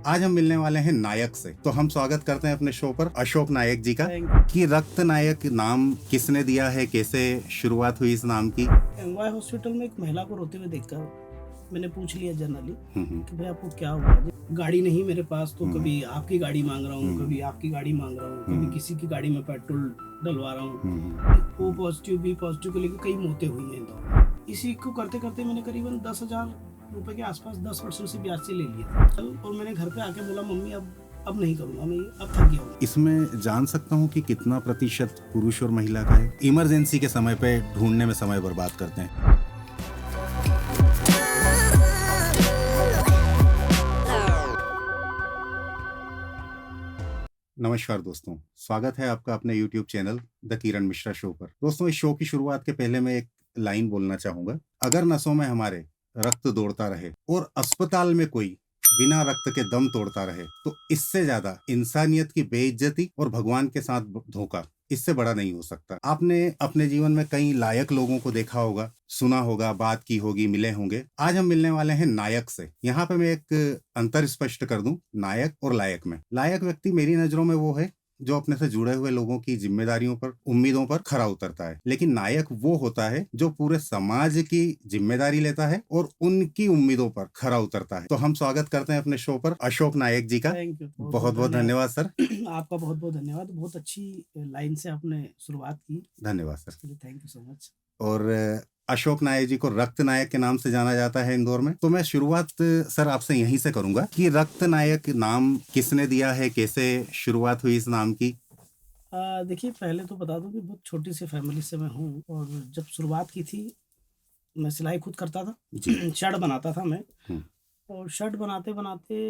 आज हम मिलने वाले हैं नायक से। तो हम स्वागत करते हैं अपने शो पर अशोक नायक जी का कि रक्त नायक नाम किसने दिया है, कैसे शुरुआत हुई इस नाम की। एमवाय हॉस्पिटल में एक महिला को रोते हुए देखकर मैंने पूछ लिया जनरली कि भाई आपको क्या हुआ। गाड़ी नहीं मेरे पास, तो कभी आपकी गाड़ी मांग रहा हूँ, कभी आपकी गाड़ी मांग रहा हूँ, कभी किसी की गाड़ी में पेट्रोल डलवा रहा हूँ। ओ पॉजिटिव बी पॉजिटिव को लेकर कई मौतें हुई हैं इंदौर। इसी को करते करते मैंने करीबन 10,000 रुपए के आसपास 10% से ब्याज से ले लिया था। और मैंने घर पे आके बोला मम्मी अब नहीं करूँगा, मैं अब थक गया हूँ। इसमें जान सकता हूँ कि कितना प्रतिशत पुरुष और महिला का है? इमरजेंसी के समय पे ढूंढने में समय बर्बाद करते हैं। नमस्कार दोस्तों, स्वागत है आपका अपने YouTube channel the Kiran Mishra show पर। दोस्तों, इस शो की शुरुआत के पहले मैं एक लाइन बोलना चाहूंगा। अगर नसों में हमारे रक्त दौड़ता रहे और अस्पताल में कोई बिना रक्त के दम तोड़ता रहे, तो इससे ज्यादा इंसानियत की बेइज्जती और भगवान के साथ धोखा इससे बड़ा नहीं हो सकता। आपने अपने जीवन में कई लायक लोगों को देखा होगा, सुना होगा, बात की होगी, मिले होंगे। आज हम मिलने वाले हैं नायक से। यहाँ पे मैं एक अंतर स्पष्ट कर दूं नायक और लायक में। लायक व्यक्ति मेरी नजरों में वो है जो अपने से जुड़े हुए लोगों की जिम्मेदारियों पर, उम्मीदों पर खरा उतरता है। लेकिन नायक वो होता है जो पूरे समाज की जिम्मेदारी लेता है और उनकी उम्मीदों पर खरा उतरता है। तो हम स्वागत करते हैं अपने शो पर अशोक नायक जी का। थैंक यू, बहुत बहुत धन्यवाद सर। आपका बहुत बहुत धन्यवाद। बहुत अच्छी लाइन से आपने शुरुआत की। धन्यवाद sir. Thank you so much. और अशोक नायक जी को रक्त नायक के नाम से जाना जाता है इंदौर में। तो मैं शुरुआत सर आपसे यहीं से करूंगा कि रक्त नायक नाम किसने दिया है, कैसे शुरुआत हुई इस नाम की। देखिए, पहले तो बता दूं कि बहुत छोटी सी फैमिली से मैं हूँ। और जब शुरुआत की थी, मैं सिलाई खुद करता था जी। शर्ट बनाता था मैं। और शर्ट बनाते बनाते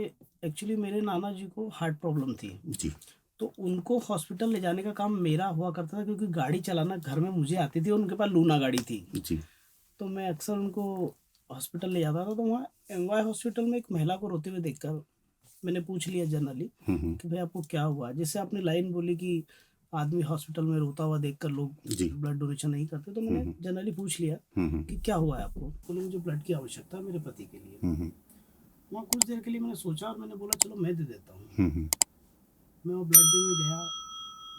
एक्चुअली मेरे नाना जी को हार्ट प्रॉब्लम थी जी। तो उनको हॉस्पिटल ले जाने का काम मेरा हुआ करता था, क्योंकि गाड़ी चलाना घर में मुझे आती थी और उनके पास लूना गाड़ी थी जी। तो मैं अक्सर उनको हॉस्पिटल ले जाता था। तो वहाँ एमवाय हॉस्पिटल में एक महिला को रोते हुए देखकर मैंने पूछ लिया जनरली कि भाई आपको क्या हुआ। जैसे आपने लाइन बोली कि आदमी हॉस्पिटल में रोता हुआ देखकर लोग ब्लड डोनेशन नहीं करते, तो मैंने जनरली पूछ लिया कि क्या हुआ है आपको। बोले मुझे ब्लड की आवश्यकता है मेरे पति के लिए। वहाँ कुछ देर के लिए मैंने सोचा और मैंने बोला चलो मैं दे देता हूँ। मैं वो ब्लड बैंक में गया।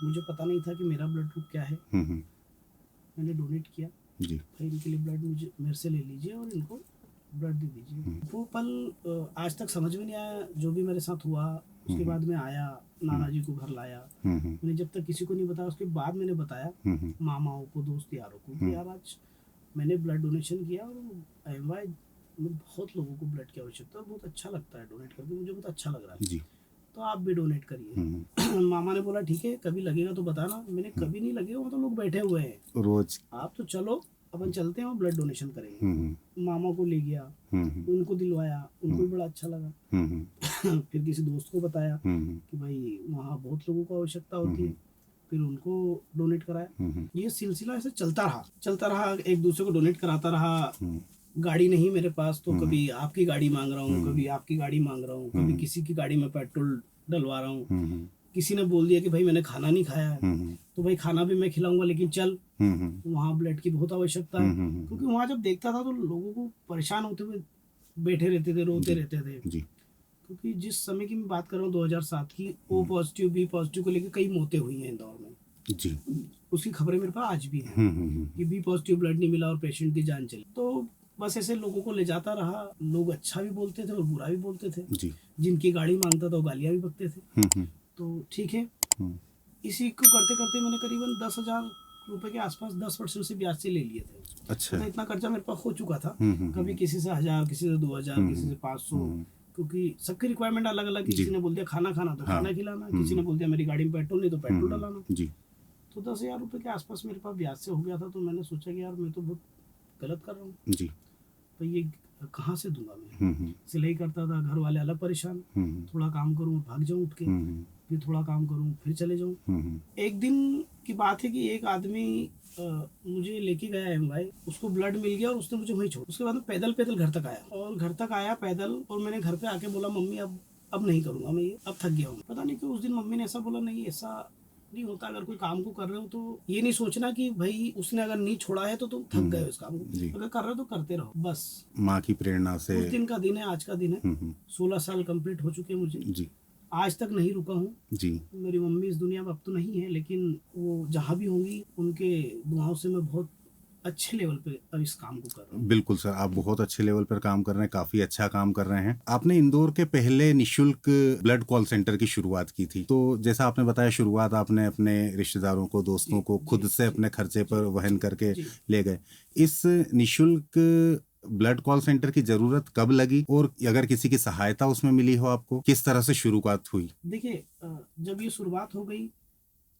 मुझे पता नहीं था कि मेरा ब्लड ग्रुप क्या है। मैंने डोनेट किया जी। भाई इनके लिए ब्लड मुझे मेरे से ले लीजिए और इनको ब्लड दे दीजिए। वो पल आज तक समझ में नहीं आया जो भी मेरे साथ हुआ। उसके बाद मैं आया, नाना जी को घर लाया। मैंने जब तक किसी को नहीं बताया, उसके बाद मैंने बताया मामाओं को, दोस्त यारों को कि यार आज मैंने ब्लड डोनेशन किया और एमवाय में बहुत लोगों को ब्लड की आवश्यकता है। बहुत अच्छा लगता है डोनेट करके, मुझे बहुत अच्छा लग रहा है जी। तो आप भी डोनेट करिए। मामा ने बोला ठीक है, कभी लगेगा तो बताना। मैंने कभी नहीं लगेगा, वो तो लोग बैठे हुए हैं रोज, आप तो चलो अपन चलते हैं और ब्लड डोनेशन करेंगे। मामा को ले गया, उनको दिलवाया, उनको भी बड़ा अच्छा लगा। फिर किसी दोस्त को बताया कि भाई वहाँ बहुत लोगों को आवश्यकता होती है। फिर उनको डोनेट कराया। ये सिलसिला ऐसे चलता रहा। एक दूसरे को डोनेट कराता रहा। गाड़ी नहीं मेरे पास, तो कभी आपकी गाड़ी मांग रहा हूँ, कभी आपकी गाड़ी मांग रहा हूँ, कभी किसी की गाड़ी में पेट्रोल डलवा रहा हूँ। किसी ने बोल दिया कि भाई मैंने खाना नहीं खाया है, तो भाई खाना भी मैं खिलाऊंगा, लेकिन चल वहाँ ब्लड की बहुत आवश्यकता है। क्योंकि वहाँ जब देखता था तो लोगों को परेशान होते हुए बैठे रहते थे, रोते रहते थे। क्योंकि जिस समय की मैं बात कर रहा हूँ 2007 की, ओ पॉजिटिव बी पॉजिटिव को लेकर कई मौतें हुई हैं इंदौर में जी। उसकी खबरें मेरे पास आज भी हैं कि बी पॉजिटिव ब्लड नहीं मिला और पेशेंट की जान चली। तो बस ऐसे लोगों को ले जाता रहा। लोग अच्छा भी बोलते थे और बुरा भी बोलते थे जी। जिनकी गाड़ी मांगता था वो गालियाँ भी बकते थे। तो ठीक है, इसी को करते करते मैंने करीबन 10,000 रुपए के आसपास 10% से ब्याज से ले लिए थे। अच्छा। तो इतना खर्चा मेरे पास हो चुका था। कभी किसी से 1000, किसी से 2000, किसी से 500, क्योंकि सबकी रिक्वायरमेंट अलग अलग। किसी ने बोल दिया खाना खाना तो खाना खिलाना, किसी ने बोल दिया मेरी गाड़ी में पेट्रोल नहीं तो पेट्रोल डलाना जी। तो 10,000 रुपए के आसपास मेरे पास ब्याज से हो गया था। तो मैंने सोचा कि यार मैं तो बहुत गलत कर रहा हूँ जी। तो ये कहाँ से दूंगा मैं। सिलाई करता था, घर वाले अलग परेशान। थोड़ा काम करूँ भाग जाऊँ उठ के, फिर थोड़ा काम करूँ फिर चले जाऊँ। एक दिन की बात है कि एक आदमी मुझे लेके गया एमवाय, उसको ब्लड मिल गया और उसने मुझे वहीं छोड़। उसके बाद में पैदल घर तक आया, और घर तक आया पैदल। और मैंने घर पे आके बोला मम्मी अब नहीं करूँगा मैं ये, अब थक गया हूँ। पता नहीं क्यों उस दिन मम्मी ने ऐसा बोला, नहीं ऐसा नहीं होता। अगर कोई काम को कर रहे हो तो ये नहीं सोचना कि भाई उसने अगर नहीं छोड़ा है तो तुम थक गए उस काम जी। को। अगर कर रहे हो तो करते रहो बस। माँ की प्रेरणा से। उस दिन का दिन है, आज का दिन है। 16 साल कंप्लीट हो चुके हैं मुझे जी आज तक नहीं रुका हूँ जी। मेरी मम्मी इस दुनिया में अब तो नहीं है, लेकिन वो जहाँ भी होंगी उनके दुआओं से मैं बहुत अच्छे लेवल पे अब इस काम को कर रहा हूँ। बिल्कुल सर, आप बहुत अच्छे लेवल पर काम कर रहे हैं, काफी अच्छा काम कर रहे हैं। आपने इंदौर के पहले निशुल्क ब्लड कॉल सेंटर की शुरुआत की थी, तो जैसा आपने बताया शुरुआत आपने अपने रिश्तेदारों को, दोस्तों को खुद से अपने खर्चे पर वहन करके ले गए। इस निशुल्क ब्लड कॉल सेंटर की जरूरत कब लगी, और अगर किसी की सहायता उसमें मिली हो आपको, किस तरह से शुरुआत हुई? देखिए, जब ये शुरुआत हो गई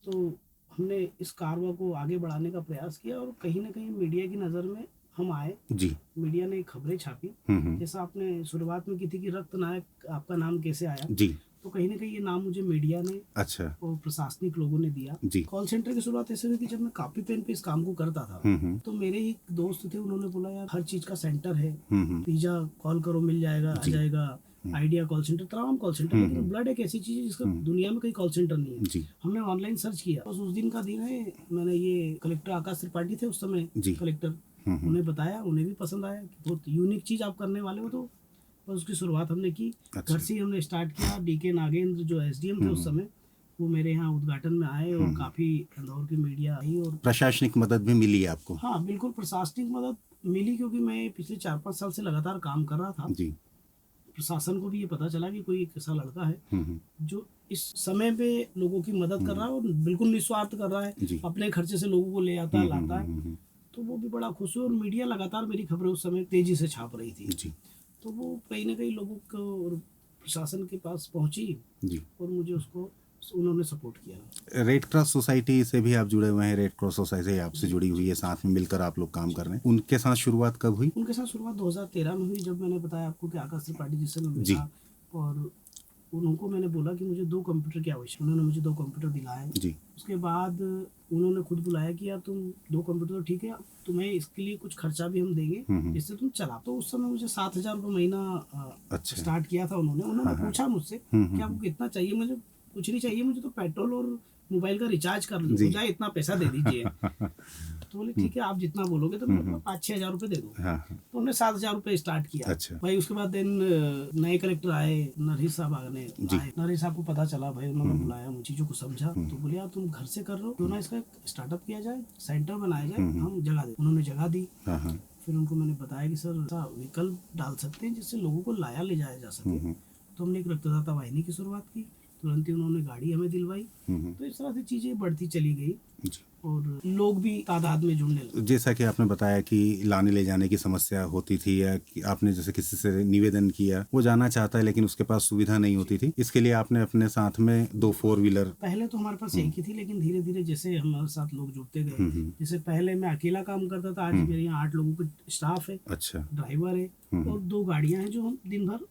तो हमने इस कारवा को आगे बढ़ाने का प्रयास किया, और कहीं ना कहीं मीडिया की नज़र में हम आए जी। मीडिया ने खबरें छापी। जैसा आपने शुरुआत में की थी कि रक्त नायक आपका नाम कैसे आया जी। तो कहीं ना कहीं ये नाम मुझे मीडिया ने अच्छा और प्रशासनिक लोगों ने दिया जी। कॉल सेंटर की शुरुआत ऐसे हुई कि जब मैं कॉपी पेन पे इस काम को करता था तो मेरे ही दोस्त थे, उन्होंने बोला यार हर चीज का सेंटर है, पिज्जा कॉल करो मिल जाएगा, आ जाएगा, आइडिया कॉल सेंटर, तमाम कॉल सेंटर, लेकिन ब्लड एक ऐसी चीज है जिसका दुनिया में कोई कॉल सेंटर नहीं है। हमने ऑनलाइन सर्च किया, बस उस दिन का दिन है, मैंने ये कलेक्टर आकाश त्रिपाठी थे उस समय कलेक्टर, उन्हें बताया, उन्हें भी पसंद आया कि बहुत यूनिक चीज आप करने वाले हो, तो बस उसकी शुरुआत हमने की। घर से ही हमने स्टार्ट किया। डीके नागेंद्र जो एसडीएम थे उस समय, वो मेरे यहाँ उद्घाटन में आए और काफी इंदौर की मीडिया आई और प्रशासनिक मदद भी मिली है आपको? हाँ बिल्कुल, प्रशासनिक मदद मिली, क्योंकि मैं पिछले 4-5 साल से लगातार काम कर रहा था जी। प्रशासन को भी ये पता चला कि कोई एक ऐसा लड़का है जो इस समय पे लोगों की मदद कर रहा है और बिल्कुल निस्वार्थ कर रहा है, अपने खर्चे से लोगों को ले आता है, लाता है, तो वो भी बड़ा खुश हुआ। और मीडिया लगातार मेरी खबरें उस समय तेजी से छाप रही थी जी। तो वो कहीं ना कहीं लोगों को और प्रशासन के पास पहुंची जी। और मुझे उसको उन्होंने सपोर्ट किया। रेड क्रॉस सोसाइटी से भी आप जुड़े हुए हैं, रेड क्रॉस सोसाइटी आपसे जुड़ी हुई है, साथ में मिलकर आप लोग काम कर रहे हैं। उनके साथ शुरुआत कब हुई? उनके साथ शुरुआत 2013 में हुई, जब मैंने बताया आपको कि आकाश त्रिपाठी जी से मैं मिला और उनको मैंने बोला कि मुझे 2 कंप्यूटर की आवश्यकता, उन्होंने मुझे 2 कंप्यूटर दिलाए जी। उसके बाद उन्होंने खुद बुलाया कि यार तुम 2 कंप्यूटर तो ठीक है, तुम्हें इसके लिए कुछ खर्चा भी हम देंगे जिससे तुम चला। तो उस समय मुझे 7,000 रुपये महीना स्टार्ट किया था उन्होंने पूछा मुझसे कि आपको कितना चाहिए। मुझे कुछ नहीं चाहिए, मुझे तो पेट्रोल और मोबाइल का रिचार्ज कर लो, मुझे इतना पैसा दे दीजिए। तो बोले ठीक है, आप जितना बोलोगे तो मेरे को 5-6 हज़ार रुपये दे दो। तो हमने 7,000 रुपये स्टार्ट किया। अच्छा। भाई उसके बाद दिन नए कलेक्टर आए, नरहिस साहब आए, नरहिस साहब को पता चला, भाई उन्होंने बुलाया, मुझे चीज़ों को समझा, तो बोले यार तुम घर से कर रहे हो, क्यों ना इसका स्टार्टअप किया जाए, सेंटर बनाया जाए, हम जगह दे। उन्होंने जगह दी। फिर उनको मैंने बताया कि सर ऐसा विकल्प डाल सकते हैं जिससे लोगों को लाया ले जाया जा सके। तो हमने एक रक्तदाता वाहिनी की शुरुआत की, तुरंत ही उन्होंने गाड़ी हमें दिलवाई। तो इस तरह से चीजें बढ़ती चली गई और लोग भी तादाद में जुड़ने लगे। जैसा कि आपने बताया कि लाने ले जाने की समस्या होती थी, या कि आपने जैसे किसी से निवेदन किया, वो जाना चाहता है लेकिन उसके पास सुविधा नहीं होती थी, इसके लिए आपने अपने साथ में 2 4 व्हीलर। पहले तो हमारे पास एक ही थी, लेकिन धीरे धीरे जैसे हमारे साथ लोग जुड़ते गए, जैसे पहले मैं अकेला काम करता था, आज मेरे यहाँ 8 लोगों का स्टाफ है। अच्छा। ड्राइवर है और 2 गाड़ियाँ हैं जो हम दिन भर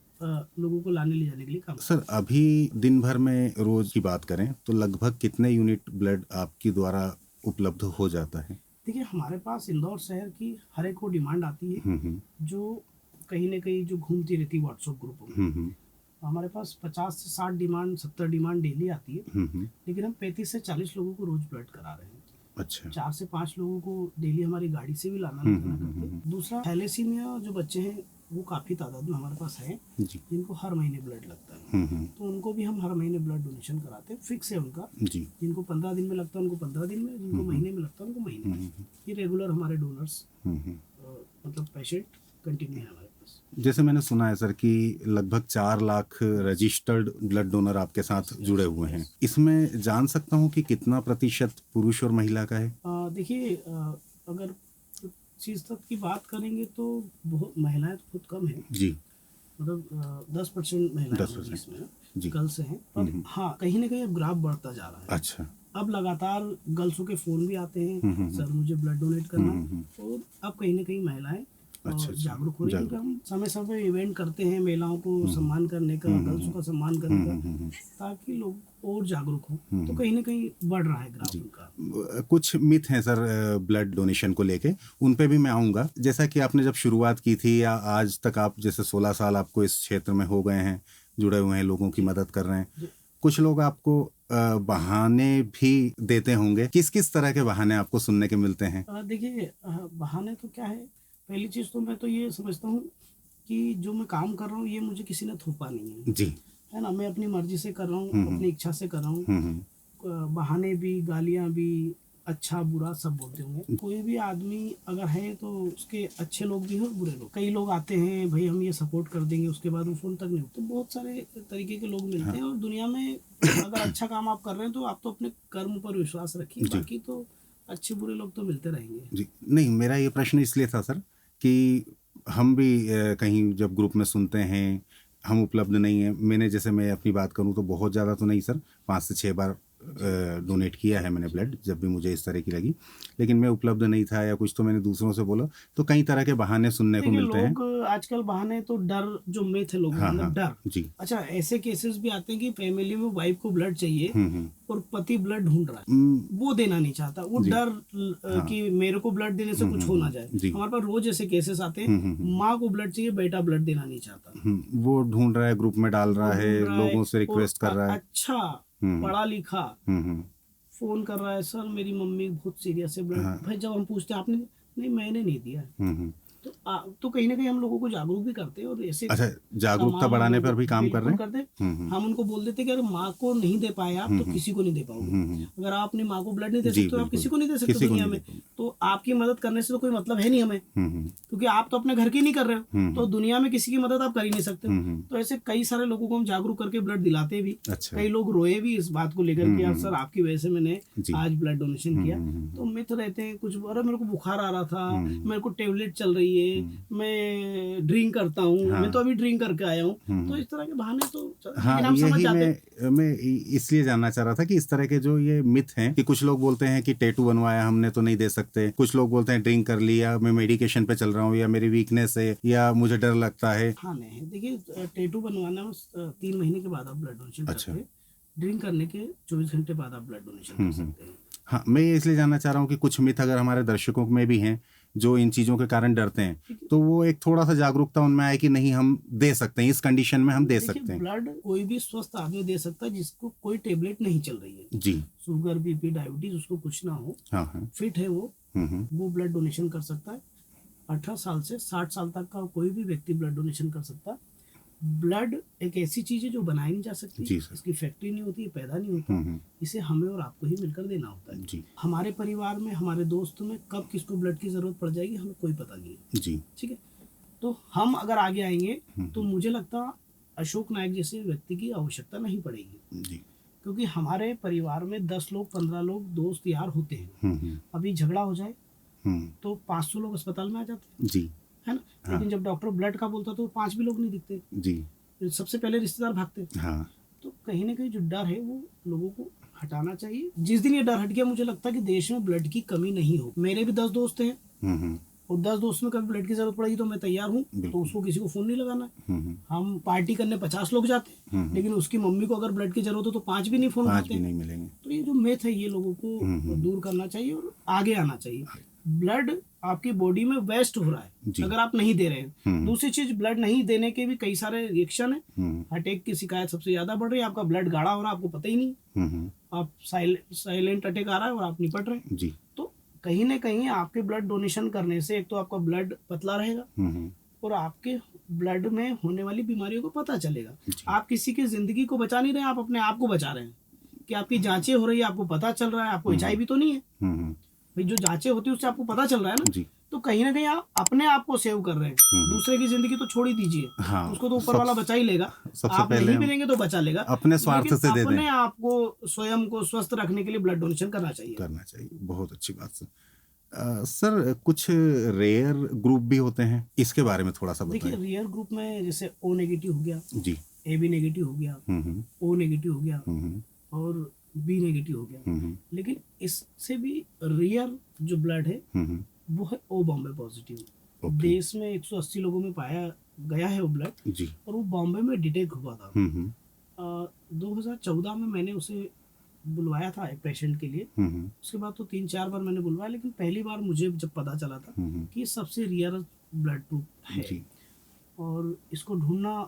लोगों को लाने ले जाने के लिए काम। सर अभी दिन भर में रोज की बात करें तो लगभग कितने यूनिट ब्लड आपकी द्वारा उपलब्ध हो जाता है? देखिए, हमारे पास इंदौर शहर की हर एक को डिमांड आती है जो कहीं ना कहीं जो घूमती रहती है व्हाट्सएप ग्रुप में। हमारे पास 50 से 60 डिमांड, 70 डिमांड डेली आती है, लेकिन हम 35 से 40 लोगों को रोज ब्लड करा रहे हैं। अच्छा। 4 से 5 लोगों को डेली हमारी गाड़ी से भी लाना करते हैं। दूसरा, थैलेसीमिया जो बच्चे हैं वो काफी तादाद में हमारे पास है जिनको हर महीने ब्लड लगता है, तो उनको भी हम हर महीने ब्लड डोनेशन कराते हैं। फिक्स है उनका जी। जिनको 15 दिन में लगता है उनको 15 दिन में, जिनको महीने में लगता है उनको महीने में। ये रेगुलर हमारे डोनर्स मतलब पेशेंट कंटिन्यू है हमारे पास। जैसे मैंने सुना है सर कि लगभग 4 लाख रजिस्टर्ड ब्लड डोनर आपके साथ जुड़े हुए हैं, इसमें जान सकता हूँ कि कितना प्रतिशत पुरुष और महिला का है? देखिए, अगर चीज तक की बात करेंगे तो बहुत महिलाएं तो बहुत कम है जी, मतलब 10% महिलाएं इसमें गर्ल्स हैं, पर हाँ कहीं ना कहीं अब ग्राफ बढ़ता जा रहा है। अच्छा। अब लगातार गर्ल्सों के फोन भी आते हैं, सर मुझे ब्लड डोनेट करना, और अब कहीं ना कहीं महिलाएं जागरूक हो रही है। हम समय समय इवेंट करते हैं महिलाओं को सम्मान करने का, गर्ल्सों का सम्मान करने का, ताकि लोग और जागरूक हो, तो कहीं ना कहीं बढ़ रहा है ग्राफ उनका। कुछ मिथ हैं सर ब्लड डोनेशन को लेके, उन पे भी मैं आऊँगा। जैसा कि आपने जब शुरुआत की थी या आज तक आप जैसे 16 साल आपको इस क्षेत्र में हो गए हैं, जुड़े हुए हैं, लोगों की मदद कर रहे हैं, कुछ लोग आपको बहाने भी देते होंगे। किस किस तरह के बहाने आपको सुनने के मिलते हैं? देखिए, बहाने तो क्या है, पहली चीज़ तो मैं तो ये समझता हूँ कि जो मैं काम कर रहा हूँ ये मुझे किसी ने थोपा नहीं है, जी। है ना। मैं अपनी मर्जी से कर रहा हूँ, हम्म, अपनी इच्छा से कर रहा हूँ। बहाने भी, गालियाँ भी, अच्छा बुरा सब बोलते होंगे। कोई भी आदमी अगर है तो उसके अच्छे लोग भी हैं और बुरे लोग। कई लोग आते हैं, भाई हम ये सपोर्ट कर देंगे, उसके बाद वो फोन तक नहीं। तो बहुत सारे तरीके के लोग मिलते हैं और दुनिया में अगर अच्छा काम आप कर रहे हैं तो आप तो अपने कर्म पर विश्वास रखिए, जी। बाकी तो अच्छे बुरे लोग तो मिलते रहेंगे। जी, नहीं, मेरा ये प्रश्न इसलिए था सर कि हम भी कहीं जब ग्रुप में सुनते हैं, हम उपलब्ध नहीं हैं। मैं अपनी बात करूं तो बहुत ज़्यादा तो नहीं सर, 5 से 6 बार डोनेट किया है मैंने ब्लड, जब भी मुझे इस तरह की लगी। लेकिन मैं उपलब्ध नहीं था या कुछ, तो मैंने दूसरों से बोला, तो कई तरह के बहाने सुनने को देखिए, मिलते हैं। लोग आजकल बहाने तो डर, जो मिथ है लोगों के हाँ, अंदर, हाँ। डर। जी। अच्छा, ऐसे केसेस भी आते हैं कि फैमिली में वाइफ को ब्लड चाहिए और पति ब्लड ढूंढ रहा है, वो देना नहीं चाहता, वो जी। डर हाँ। कि मेरे को ब्लड देने से कुछ हो ना जाए। जी। हमारे पास रोज ऐसे केसेस आते हैं, माँ को ब्लड चाहिए, बेटा ब्लड देना नहीं चाहता, वो ढूंढ रहा है, ग्रुप में डाल वो रहा है, ढूंढ रहा है। लोगों से और रिक्वेस्ट कर रहा है। अच्छा पढ़ा लिखा फोन कर रहा है, सर मेरी मम्मी बहुत सीरियस है, ब्लड। भाई जब हम पूछते हैं आपने, नहीं मैंने नहीं दिया है। तो कहीं ना कहीं हम लोगों को जागरूक भी करते हैं और ऐसे अच्छा, जागरूकता तमाम बढ़ाने लोगों पर भी काम कर रहे बिल्कुल हैं। करते हैं। हम उनको बोल देते हैं कि अगर माँ को नहीं दे पाए आप तो किसी को नहीं दे पाओगे। अगर आप अपनी माँ को ब्लड नहीं दे जी, सकते तो आप बिल्कुल। किसी को नहीं दे सकते किसी को दुनिया नहीं में। दे पाओगे। तो आपकी मदद करने से तो कोई मतलब है नहीं हमें, क्योंकि आप तो अपने घर की नहीं कर रहे हो, तो दुनिया में किसी की मदद आप कर ही नहीं सकते हो। तो ऐसे कई सारे लोगों को हम जागरूक करके ब्लड दिलाते भी। अच्छा। कई लोग रोए भी इस बात को लेकर कि यार सर आपकी वजह से मैंने जी। आज ब्लड डोनेशन किया। तो मिथ रहते हैं कुछ, अरे मेरे को बुखार आ रहा था, मेरे को टेबलेट चल रही है, मैं ड्रिंक करता हूँ, मैं तो अभी ड्रिंक करके आया हूँ। तो इस तरह के बहाने तो हाँ, लेकिन हम समझ यही जाते हैं। मैं इसलिए जानना चाह रहा था कि इस तरह के जो ये मिथ हैं कि कुछ लोग बोलते हैं कि टैटू बनवाया हमने तो नहीं दे सकते, कुछ लोग बोलते हैं ड्रिंक कर लिया, मैं मेडिकेशन पे चल रहा हूँ, या मेरी वीकनेस है, या मुझे डर लगता है। हाँ नहीं, देखिए टैटू बनवाना में 3 महीने के बाद आप ब्लड डोनेशन अच्छा। करते हैं। ड्रिंक करने के 24 घंटे बाद आप ब्लड डोनेशन कर सकते हैं। हाँ, मैं ये इसलिए जानना चाह रहा हूँ कि कुछ मिथ अगर हमारे दर्शकों में भी हैं जो इन चीज़ों के कारण डरते हैं, तो वो एक थोड़ा सा जागरूकता उनमें आए कि नहीं, हम दे सकते हैं, इस कंडीशन में हम दे सकते हैं। ब्लड कोई भी स्वस्थ आदमी दे सकता है जिसको कोई टेबलेट नहीं चल रही है। जी। शुगर, बीपी, डायबिटीज उसको कुछ ना हो, हाँ, हाँ। फिट है वो ब्लड डोनेशन कर सकता है। 18 साल से 60 साल तक का कोई भी व्यक्ति ब्लड डोनेशन कर सकता है। ब्लड एक ऐसी चीज है जो बनाई नहीं जा सकती, इसकी फैक्ट्री नहीं होती, पैदा नहीं होता, इसे हमें और आपको ही मिलकर देना होता है। जी। हमारे परिवार में, हमारे दोस्तों में कब किसको ब्लड की जरूरत पड़ जाएगी हमें कोई पता नहीं है। जी। ठीक है, तो हम अगर आगे आएंगे तो मुझे लगता अशोक नायक जैसे व्यक्ति की आवश्यकता नहीं पड़ेगी। जी। क्योंकि हमारे परिवार में 10 लोग 15 लोग दोस्त यार होते हैं। अभी झगड़ा हो जाए तो 500 लोग अस्पताल में आ जाते हैं। जी। है ना। हाँ। लेकिन जब डॉक्टर ब्लड का बोलता तो 5 भी लोग नहीं दिखते। जी। सबसे पहले रिश्तेदार भागते। हाँ। तो कहीं ना कहीं जो डर है वो लोगों को हटाना चाहिए। जिस दिन ये डर हट गया मुझे लगता है कि देश में ब्लड की कमी नहीं हो। मेरे भी 10 दोस्त हैं और 10 दोस्तों में कभी ब्लड की जरूरत पड़ेगी तो मैं तैयार हूँ, तो उसको किसी को फोन नहीं लगाना। हम पार्टी करने 50 लोग जाते हैं, लेकिन उसकी मम्मी को अगर ब्लड की जरूरत हो तो 5 भी नहीं फोन उठाते, 5 भी नहीं मिलेंगे। तो ये जो मिथ है ये लोगों को दूर करना चाहिए और आगे आना चाहिए। ब्लड आपकी बॉडी में वेस्ट हो रहा है अगर आप नहीं दे रहे हैं। दूसरी चीज, ब्लड नहीं देने के भी कई सारे रिएक्शन है। अटैक की शिकायत सबसे ज्यादा बढ़ रही है। आपका ब्लड गाढ़ा हो रहा है, आपको पता ही नहीं, आप साइलेंट अटैक आ रहा है और आप निपट रहे हैं। तो कहीं ना कहीं आपके ब्लड डोनेशन करने से एक तो आपका ब्लड पतला रहेगा और आपके ब्लड में होने वाली बीमारियों को पता चलेगा। आप किसी की जिंदगी को बचा नहीं रहे, आप अपने आप को बचा रहे हैं कि आपकी जांचें हो रही है, आपको पता चल रहा है, आपको HIV तो नहीं है भाई, जो जांचें होती है उससे आपको पता चल रहा है ना जी। तो कहीं ना कहीं आप अपने आप को सेव कर रहे हैं। दूसरे की जिंदगी तो छोड़ ही दीजिए। हाँ, उसको तो ऊपर वाला बचा ही लेगा। आप नहीं मिलेंगे तो बचा लेगा, अपने स्वार्थ से दे दें। अपने आप को, स्वयं को स्वस्थ रखने के लिए ब्लड डोनेशन करना चाहिए। बहुत अच्छी बात सर। सर, कुछ रेयर ग्रुप भी होते हैं, इसके बारे में थोड़ा सा बताइए। देखिए, रेयर ग्रुप में जैसे O नेगेटिव हो गया जी, AB नेगेटिव हो गया, O नेगेटिव हो गया और B नेगेटिव हो गया। लेकिन इससे भी रेयर जो ब्लड है वो है O बॉम्बे पॉजिटिव। देश में 180 लोगों में पाया गया है वो ब्लड जी, और वो बॉम्बे में डिटेक्ट हुआ था। 2014 में मैंने उसे बुलवाया था एक पेशेंट के लिए। उसके बाद तो 3-4 बार मैंने बुलवाया, लेकिन पहली बार मुझे जब पता चला था कि ये सबसे रेयर ब्लड ग्रुप है और इसको ढूंढना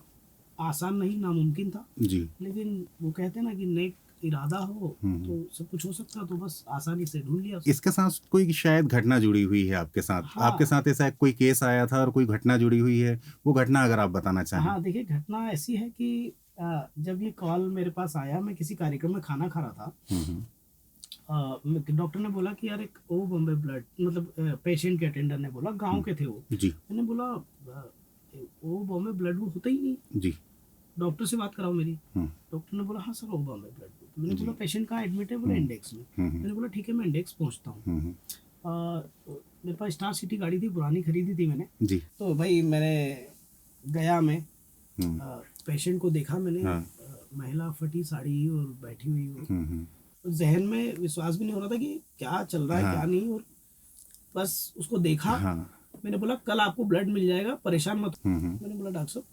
आसान नहीं, नामुमकिन था। जी। लेकिन वो कहते हैं ना कि नेक इरादा हो तो सब कुछ हो सकता है, तो बस आसानी से ढूंढ लिया उसने। इसके साथ कोई शायद घटना जुड़ी हुई है आपके साथ? हाँ। आपके साथ ऐसा कोई केस आया था और कोई घटना जुड़ी हुई है, वो घटना अगर आप बताना चाहें? हाँ, देखिए घटना ऐसी है कि जब ये कॉल मेरे पास आया, मैं किसी कार्यक्रम में खाना खा रहा था। डॉक्टर ने बोला कि यार एक ओ बॉम्बे ब्लड, मतलब पेशेंट के अटेंडर ने बोला, गांव के थे वो। जी। मैंने बोला ओ बॉम्बे ब्लड ग्रुप होता ही नहीं। जी। डॉक्टर से बात कराओ मेरी। डॉक्टर ने बोला हाँ सर ओ बॉम्बे ब्लड ग्रुप। मैंने बोला पेशेंट कहाँ एडमिट है? बोला इंडेक्स में। मैंने बोला ठीक है, मैं इंडेक्स पहुँचता हूँ। मेरे पास स्टार सिटी गाड़ी थी, पुरानी खरीदी थी मैंने जी। तो भाई मैंने गया, मैं पेशेंट को देखा मैंने। महिला फटी साड़ी और बैठी हुई हो। जहन में विश्वास भी नहीं हो रहा था कि क्या चल रहा है क्या नहीं, और बस उसको देखा। मैंने बोला कल आपको ब्लड मिल जाएगा, परेशान मत। मैंने बोला डॉक्टर साहब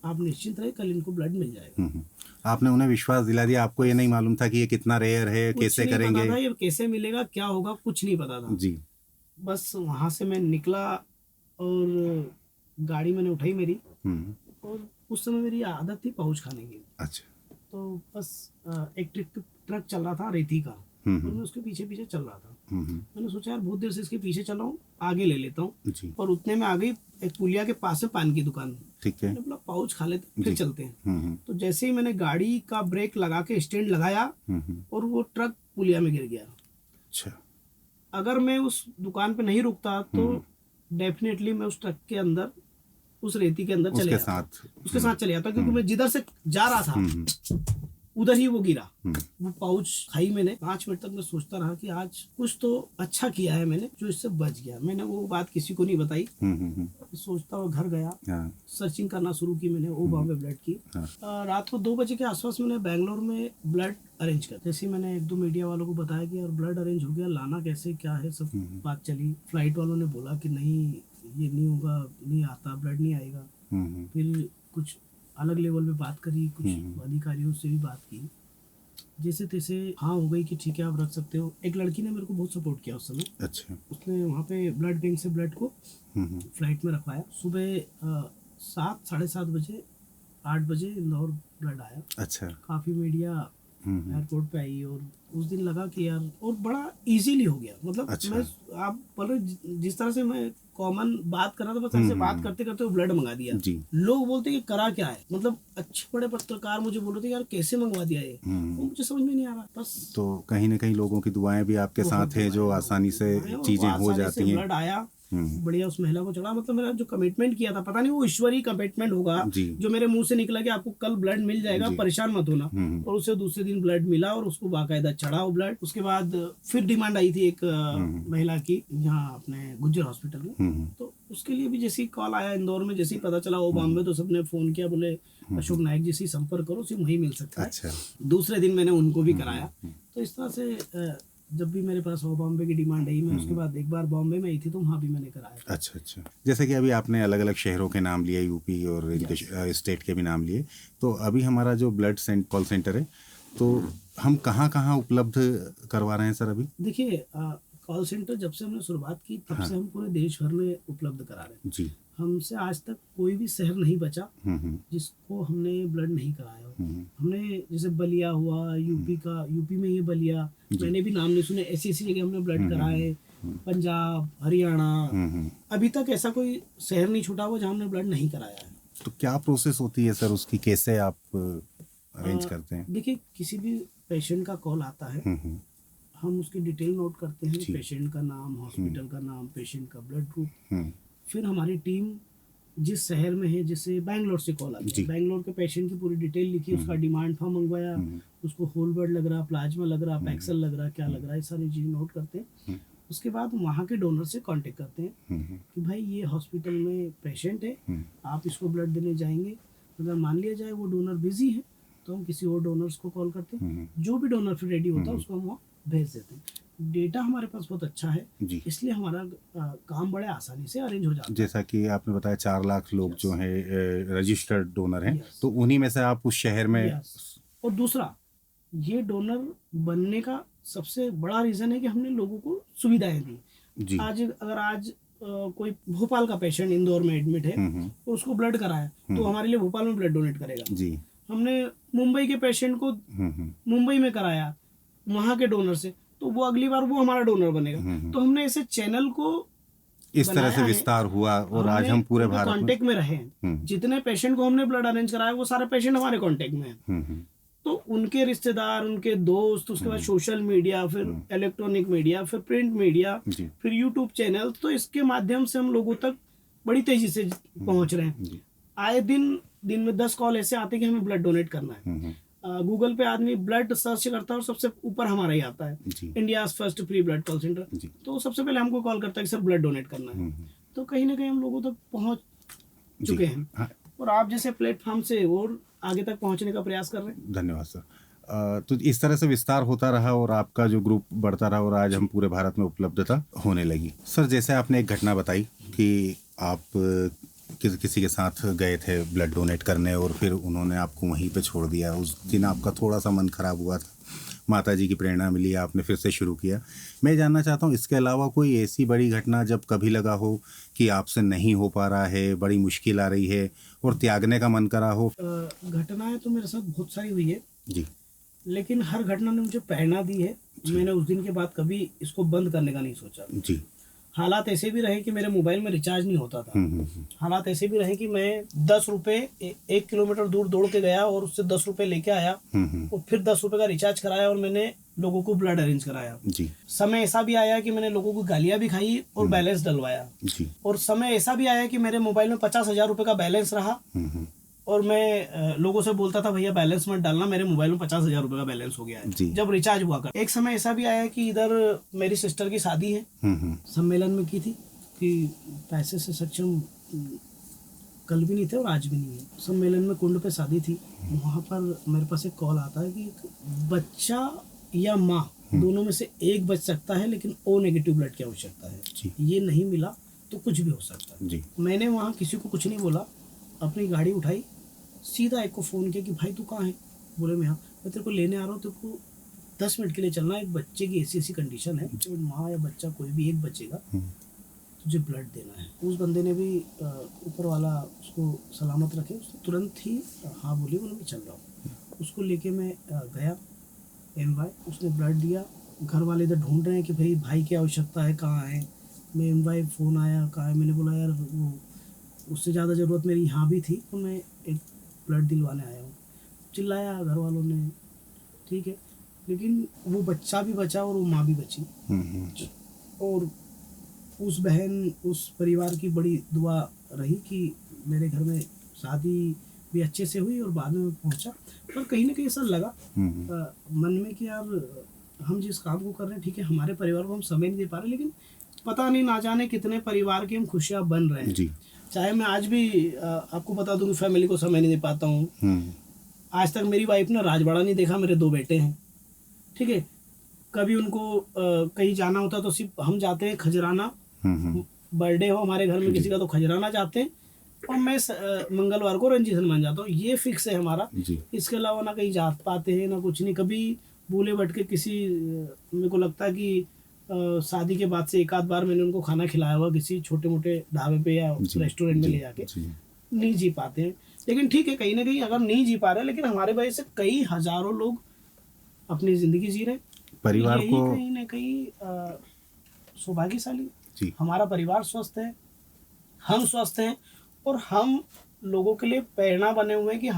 आप निश्चिंत रहे, कल इनको ब्लड मिल जाएगा। आपने उन्हें विश्वास दिला दिया? आपको ये नहीं मालूम था कि ये कितना रेयर है, कैसे करेंगे? पता था ये कैसे मिलेगा, क्या होगा, कुछ नहीं पता था जी। बस वहां से मैं निकला और गाड़ी मैंने उठाई मेरी, और उस समय मेरी आदत थी पाउच खाने की। अच्छा। तो बस एक ट्रक चल रहा था रेती का, और मैं उसके पीछे पीछे चल रहा था। मैंने सोचा यार बहुत देर से इसके पीछे चल रहा हूँ, आगे ले लेता हूँ। और उतने में आ गई एक पुलिया के पास में पान की दुकान। ठीक है। मैंने बोला पाउच खा लेते फिर चलते हैं। तो जैसे ही मैंने गाड़ी का ब्रेक लगा के स्टैंड लगाया और वो ट्रक पुलिया में गिर गया। अच्छा। अगर मैं उस दुकान पे नहीं रुकता तो डेफिनेटली मैं उस ट्रक के अंदर, उस रेती के अंदर उसके साथ चले जाता, क्योंकि मैं जिधर से जा रहा था उधर ही वो गिरा। वो पाउच खाई मैंने। 5 मिनट तक मैं सोचता रहा कि आज कुछ तो अच्छा किया है मैंने जो इससे बच गया। मैंने वो बात किसी को नहीं बताई। सोचता हुआ घर गया, सर्चिंग करना शुरू की मैंने ओ बॉम्बे ब्लड की। रात को 2 बजे के आसपास मैंने बैंगलोर में ब्लड अरेंज कर, जैसे मैंने 1-2 मीडिया वालों को बताया कि यार ब्लड अरेंज हो गया, लाना कैसे क्या है, सब बात चली। फ्लाइट वालों ने बोला कि नहीं ये नहीं होगा, नहीं आता, ब्लड नहीं आएगा। फिर कुछ अलग लेवल पे बात करी, कुछ अधिकारियों से भी बात की, जैसे तैसे हाँ हो गई कि ठीक है आप रख सकते हो। एक लड़की ने मेरे को बहुत सपोर्ट किया उस समय। अच्छा। उसने वहाँ पे ब्लड बैंक से ब्लड को फ्लाइट में रखवाया। सुबह 7, 7:30 बजे, 8 बजे इंदौर ब्लड आया। अच्छा। काफ़ी मीडिया एयरपोर्ट पे आई, और उस दिन लगा कि यार, और बड़ा इजीली हो गया। मतलब अच्छा। मैं आप बोल रहे जिस तरह से मैं कॉमन बात कर रहा था, बस ऐसे बात करते करते वो ब्लड मंगा दिया जी। लोग बोलते कि करा क्या है, मतलब अच्छे बड़े पत्रकार मुझे बोल रहे थे यार कैसे मंगवा दिया ये, वो मुझे समझ में नहीं आ रहा। बस तो कहीं ना कहीं लोगों की दुआएं भी आपके साथ है, जो आसानी से चीजें हो जाती हैं। ब्लड आया बढ़िया, उस महिला को चढ़ा। मतलब मेरा जो कमिटमेंट किया था, पता नहीं वो ईश्वरीय कमिटमेंट होगा जो मेरे मुंह से निकला कि आपको कल ब्लड मिल जाएगा, परेशान मत होना। और उसे दूसरे दिन ब्लड मिला और उसको बाकायदा चढ़ा वो ब्लड। उसके बाद फिर डिमांड आई थी एक महिला की यहाँ अपने गुज्जर हॉस्पिटल में, तो उसके लिए भी जैसे कॉल आया इंदौर में, जैसे ही पता चला वो बॉम्बे, तो सबने फोन किया, बोले अशोक नायक जी से संपर्क करो, सिर्फ वहीं मिल सकता है। अच्छा। दूसरे दिन मैंने उनको भी कराया। तो इस तरह से जब भी मेरे पास वो बॉम्बे की डिमांड आई, मैं उसके बाद एक बार बॉम्बे में आई थी तो वहाँ भी मैंने कराया। अच्छा अच्छा। जैसे कि अभी आपने अलग अलग शहरों के नाम लिए, यूपी और इनके स्टेट के भी नाम लिए, तो अभी हमारा जो ब्लड कॉल सेंटर है, तो हम कहाँ कहाँ उपलब्ध करवा रहे हैं सर अभी? देखिए कॉल सेंटर जब से हमने शुरुआत की तब से हम पूरे देश भर में उपलब्ध करा रहे हैं जी। हमसे आज तक कोई भी शहर नहीं बचा जिसको हमने ब्लड नहीं कराया। हमने जैसे बलिया हुआ, यूपी में ये बलिया, मैंने भी नाम नहीं सुने, ऐसी जगह हमने ब्लड कराए। पंजाब, हरियाणा, अभी तक ऐसा कोई शहर नहीं छूटा हुआ जहाँ हमने ब्लड नहीं कराया है। तो क्या प्रोसेस होती है सर उसकी, कैसे आप अरेंज करते हैं? देखिए किसी भी पेशेंट का कॉल आता है, हम उसकी डिटेल नोट करते हैं, पेशेंट का नाम, हॉस्पिटल का नाम, पेशेंट का ब्लड ग्रुप। फिर हमारी टीम जिस शहर में है, जैसे बैंगलोर से कॉल आती है, बैंगलोर के पेशेंट की पूरी डिटेल लिखी, उसका डिमांड फॉर्म मंगवाया, उसको होल ब्लड लग रहा, प्लाज्मा लग रहा, पैक्सल लग रहा, क्या लग रहा है, सारी चीज़ नोट करते हैं। उसके बाद वहाँ के डोनर से कांटेक्ट करते हैं कि भाई ये हॉस्पिटल में पेशेंट है, आप इसको ब्लड देने जाएंगे। अगर मान लिया जाए वो डोनर बिजी है तो हम किसी और डोनर्स को कॉल करते हैं, जो भी डोनर फिर रेडी होता है उसको हम वहाँ भेज देते हैं। डेटा हमारे पास बहुत अच्छा है, इसलिए हमारा काम बड़े आसानी से अरेंज हो जाता है। जैसा कि आपने बताया 4 लाख लोग जो हैं रजिस्टर्ड डोनर हैं, तो उन्हीं में से आप उस शहर में। और दूसरा, ये डोनर बनने का सबसे बड़ा रीज़न है कि हमने लोगों को सुविधाएं दी। आज अगर कोई भोपाल का पेशेंट इंदौर में एडमिट है, तो उसको ब्लड कराया, तो हमारे लिए भोपाल में ब्लड डोनेट करेगा जी। हमने मुंबई के पेशेंट को मुंबई में कराया वहाँ के डोनर से, तो वो अगली बार वो हमारा डोनर बनेगा। तो हमने ऐसे चैनल को इस तरह से विस्तार हुआ और आज हम पूरे भारत कांटेक्ट में रहे हैं। जितने पेशेंट को हमने ब्लड अरेंज कराया वो सारे पेशेंट हमारे कांटेक्ट में हैं। तो उनके रिश्तेदार, उनके दोस्त, उसके बाद सोशल मीडिया, फिर इलेक्ट्रॉनिक मीडिया, फिर प्रिंट मीडिया, फिर यूट्यूब चैनल, तो इसके माध्यम से हम लोगों तक बड़ी तेजी से पहुंच रहे हैं। आए दिन में 10 कॉल ऐसे आते हैं कि हमें ब्लड डोनेट करना है। गूगल पे आदमी ब्लड सर्च करता है और सबसे ऊपर हमारा ही आता है, India first free blood call centre. तो सबसे पहले हमको कॉल करता है कि सर ब्लड डोनेट करना है। तो कहीं ना कहीं हम लोगों तक पहुंच चुके हैं और आप जैसे प्लेटफॉर्म से और आगे तक पहुंचने का प्रयास कर रहे हैं। धन्यवाद सर। तो इस तरह से विस्तार होता रहा और आपका जो ग्रुप बढ़ता रहा और आज हम पूरे भारत में उपलब्धता होने लगी। सर, जैसे आपने एक घटना बताई कि आप किसी के साथ गए थे ब्लड डोनेट करने और फिर उन्होंने आपको वहीं पे छोड़ दिया, उस दिन आपका थोड़ा सा मन खराब हुआ था, माता जी की प्रेरणा मिली, आपने फिर से शुरू किया। मैं जानना चाहता हूँ इसके अलावा कोई ऐसी बड़ी घटना जब कभी लगा हो कि आपसे नहीं हो पा रहा है, बड़ी मुश्किल आ रही है और त्यागने का मन करा हो? घटनाएं तो मेरे साथ बहुत सारी हुई है जी, लेकिन हर घटना ने मुझे प्रेरणा दी है। मैंने उस दिन के बाद कभी इसको बंद करने का नहीं सोचा जी। हालात ऐसे भी रहे कि मेरे मोबाइल में रिचार्ज नहीं होता था। हालात ऐसे भी रहे कि मैं 10 रुपए 1 किलोमीटर दूर दौड़ के गया और उससे 10 रुपए लेके आया और फिर 10 रुपए का रिचार्ज कराया और मैंने लोगों को ब्लड अरेंज कराया जी। समय ऐसा भी आया कि मैंने लोगों को गालियां भी खाई और बैलेंस डलवाया जी। और समय ऐसा भी आया कि मेरे मोबाइल में 50,000 रुपए का बैलेंस रहा और मैं लोगों से बोलता था भैया बैलेंस मत डालना, मेरे मोबाइल में 50,000 रुपए का बैलेंस हो गया है जब रिचार्ज हुआ कर। एक समय ऐसा भी आया कि इधर मेरी सिस्टर की शादी है, सम्मेलन में की थी कि पैसे से सक्षम कल भी नहीं थे और आज भी नहीं है। सम्मेलन में कुंड पे शादी थी, वहाँ पर मेरे पास एक कॉल आता है कि बच्चा या माँ दोनों में से एक बच सकता है लेकिन ओ नेगेटिव ब्लड की आवश्यकता है, ये नहीं मिला तो कुछ भी हो सकता है। मैंने वहाँ किसी को कुछ नहीं बोला, अपनी गाड़ी उठाई, सीधा एक को फ़ोन किया कि भाई तू कहाँ है? बोले मैं यहाँ, मैं तेरे को लेने आ रहा हूँ, तेरे को 10 मिनट के लिए चलना है, एक बच्चे की ऐसी कंडीशन है तो माँ या बच्चा कोई भी एक बचेगा, तुझे ब्लड देना है। उस बंदे ने भी ऊपर वाला उसको सलामत रखे, उसने तुरंत ही हाँ बोली, बोले मैं चल रहा हूँ। उसको लेके मैं गया MY, उसने ब्लड दिया। घर वाले इधर ढूंढ रहे हैं कि भाई की आवश्यकता है, कहाँ है? मैं MY फ़ोन आया, कहाँ है? मैंने बोला यार वो उससे ज़्यादा ज़रूरत मेरी यहाँ भी थी तो मैं एक ब्लड दिलवाने आया हूँ। चिल्लाया घर वालों ने, ठीक है, लेकिन वो बच्चा भी बचा और वो माँ भी बची। और उस बहन, उस परिवार की बड़ी दुआ रही कि मेरे घर में शादी भी अच्छे से हुई और बाद में पहुँचा। पर कहीं ना कहीं ऐसा लगा मन में कि यार हम जिस काम को कर रहे हैं, ठीक है, हमारे परिवार को हम समय नहीं दे पा रहे, लेकिन पता नहीं ना जाने कितने परिवार की हम खुशियाँ बन रहे हैं। चाहे मैं आज भी आपको बता दूं कि फैमिली को समय नहीं दे पाता हूँ। आज तक मेरी वाइफ ने राजवाड़ा नहीं देखा, मेरे 2 बेटे हैं, ठीक है। कभी उनको कहीं जाना होता तो सिर्फ हम जाते हैं खजराना, बर्थडे हो हमारे घर में किसी का तो खजराना जाते हैं, और मैं मंगलवार को रंजीत हनुमान जाता हूँ, ये फिक्स है हमारा। इसके अलावा ना कहीं जा पाते हैं ना कुछ नहीं। कभी भूले भटके किसी, मेरे को लगता है कि शादी के बाद से एक आध बार मैंने उनको खाना खिलाया हुआ किसी छोटे मोटे ढाबे पे या रेस्टोरेंट में ले जाके, नहीं जी पाते हैं। लेकिन ठीक है, कहीं ना कहीं अगर नहीं जी पा रहे, लेकिन हमारे वजह से कई हजारों लोग अपनी जिंदगी जी रहे, परिवार को कहीं ना कहीं सौभाग्यशाली। हमारा परिवार स्वस्थ है, हम स्वस्थ हैं और हम लोगों के लिए प्रेरणा बने हुए हैं कि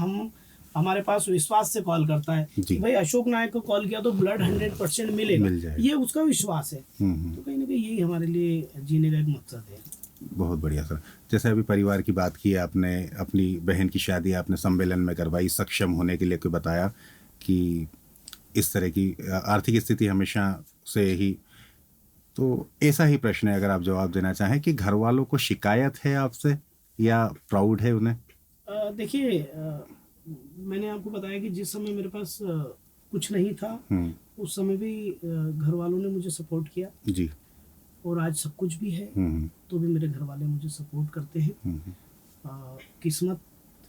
हमारे पास विश्वास से कॉल करता है कि भाई अशोक नायक को कॉल किया तो ब्लड 100% मिलेगा, ये उसका विश्वास है। तो कहीं ना कहीं यही हमारे लिए जीने का एक मकसद है। बहुत बढ़िया सर। जैसे अभी परिवार की बात की आपने, अपनी बहन की शादी आपने सम्मेलन में करवाई, सक्षम होने के लिए कोई बताया कि इस तरह की आर्थिक स्थिति हमेशा से ही, तो ऐसा ही प्रश्न है अगर आप जवाब देना चाहें कि घर वालों को शिकायत है आपसे या प्राउड है उन्हें? देखिए, मैंने आपको बताया कि जिस समय मेरे पास कुछ नहीं था, उस समय भी घर वालों ने मुझे सपोर्ट किया जी, और आज सब कुछ भी है तो भी मेरे घर वाले मुझे सपोर्ट करते हैं। किस्मत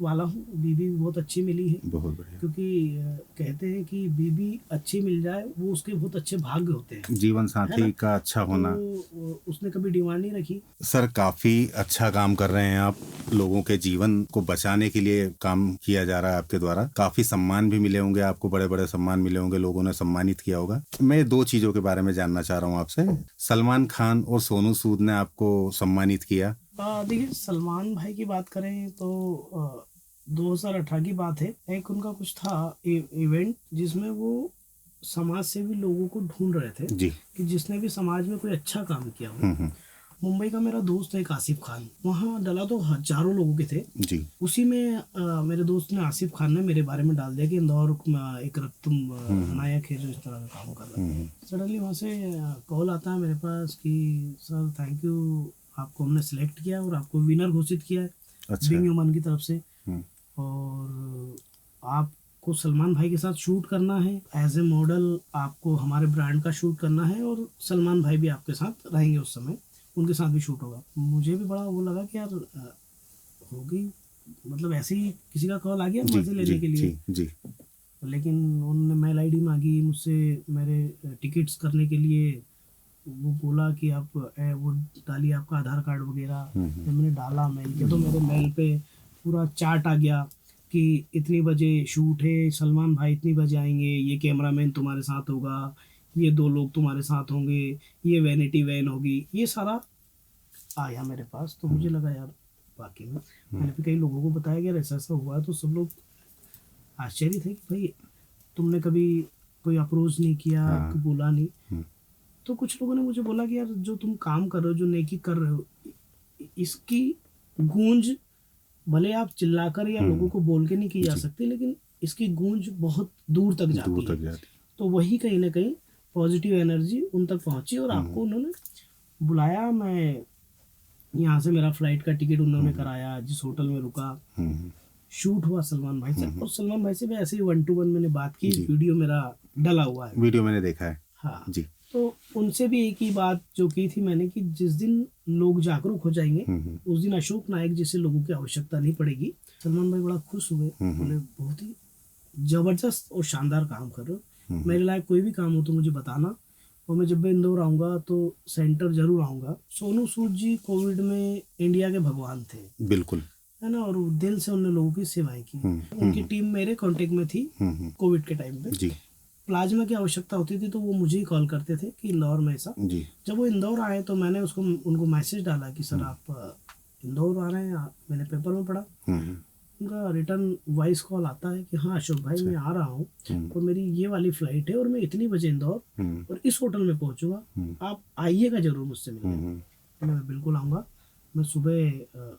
वाला हूँ, बीबी भी बहुत अच्छी मिली है। बहुत बढ़िया। क्योंकि कहते हैं कि बीबी अच्छी मिल जाए वो उसके बहुत अच्छे भाग्य होते हैं, जीवन है साथी ना? का अच्छा होना। तो उसने कभी डिमांड नहीं रखी। सर काफी अच्छा काम कर रहे हैं आप, लोगों के जीवन को बचाने के लिए काम किया जा रहा है आपके द्वारा। काफी सम्मान भी मिले होंगे आपको, बड़े बड़े सम्मान मिले होंगे, लोगों ने सम्मानित किया होगा। मैं 2 चीजों के बारे में जानना चाह रहा हूँ आपसे। सलमान खान और सोनू सूद ने आपको सम्मानित किया। देखिए, सलमान भाई की बात करें तो 2018 की बात है। एक उनका कुछ था इवेंट जिसमें वो समाज सेवी लोगों को ढूंढ रहे थे जी। कि जिसने भी समाज में कोई अच्छा काम किया हो। मुंबई का मेरा दोस्त है आसिफ खान, वहाँ डला तो हजारों लोगों के थे जी। उसी में मेरे दोस्त ने, आसिफ खान ने मेरे बारे में डाल दिया कि इंदौर एक रक्त नायक है जो इस तरह का काम कर रहा है। सडनली वहाँ से कॉल आता है मेरे पास कि सर थैंक यू, आपको हमने सेलेक्ट किया और आपको विनर घोषित किया है बिंग ह्यूमन की तरफ से, और आपको सलमान भाई के साथ शूट करना है एज ए मॉडल, आपको हमारे ब्रांड का शूट करना है और सलमान भाई भी आपके साथ रहेंगे उस समय, उनके साथ भी शूट होगा। मुझे भी बड़ा वो लगा कि यार होगी, मतलब ऐसे ही किसी का कॉल आ गया मजे लेने के लिए। जी। लेकिन उन्होंने मेल आईडी मांगी मुझसे मेरे टिकट्स करने के लिए, वो बोला कि आप वो डालिए आपका आधार कार्ड वगैरह। जब मैंने डाला मेल किया तो मेरे मेल पे पूरा चार्ट आ गया कि इतनी बजे शूट है, सलमान भाई इतनी बजे आएंगे, ये कैमरामैन तुम्हारे साथ होगा, ये 2 लोग तुम्हारे साथ होंगे, ये वैनिटी वैन होगी, ये सारा आया मेरे पास। तो मुझे लगा यार वाकई में, मैंने भी कई लोगों को बताया कि ऐसा ऐसा हुआ, तो सब लोग आश्चर्य थे कि भाई तुमने कभी कोई अप्रोच नहीं किया, आपको बोला नहीं। तो कुछ लोगों ने मुझे बोला कि यार जो तुम काम कर रहे हो, जो नेकी कर रहे हो, इसकी गूंज भले आप चिल्लाकर या लोगों को बोल के नहीं की जा सकती, लेकिन इसकी गूंज बहुत दूर तक जाती है। तो वही कहीं ना कहीं पॉजिटिव एनर्जी उन तक पहुंची और आपको उन्होंने बुलाया। मैं यहाँ से मेरा फ्लाइट का टिकट उन्होंने कराया, जिस होटल में रुका, शूट हुआ सलमान भाई से, और सलमान भाई से भी ऐसे ही 1-to-1 मैंने बात की, वीडियो मेरा डला हुआ है, वीडियो मैंने देखा है। हाँ जी। तो उनसे भी एक ही बात जो की थी मैंने कि जिस दिन लोग जागरूक हो जाएंगे उस दिन अशोक नायक जैसे लोगों की आवश्यकता नहीं पड़ेगी। सलमान भाई बड़ा खुश हुए, बोले बहुत ही जबरदस्त और शानदार काम कर रहे हो, मेरे लायक कोई भी काम हो तो मुझे बताना, और मैं जब भी इंदौर आऊँगा तो सेंटर जरूर आऊँगा। सोनू सूद जी कोविड में इंडिया के भगवान थे, बिल्कुल, है ना, और दिल से उन्होंने लोगों की सेवाएं की। उनकी टीम मेरे कांटेक्ट में थी कोविड के टाइम पे। जी। प्लाज्मा की आवश्यकता होती थी तो वो मुझे ही कॉल करते थे कि इंदौर में ऐसा। जी। जब वो इंदौर आए तो मैंने उनको मैसेज डाला कि सर आप इंदौर आ रहे हैं, मैंने पेपर में पढ़ा। उनका रिटर्न वॉइस कॉल आता है कि हाँ अशोक भाई मैं आ रहा हूँ और मेरी ये वाली फ्लाइट है और मैं इतनी बजे इंदौर और इस होटल में पहुंचूंगा, आप आइएगा जरूर मुझसे मिलने। मैं बिल्कुल आऊँगा। मैं सुबह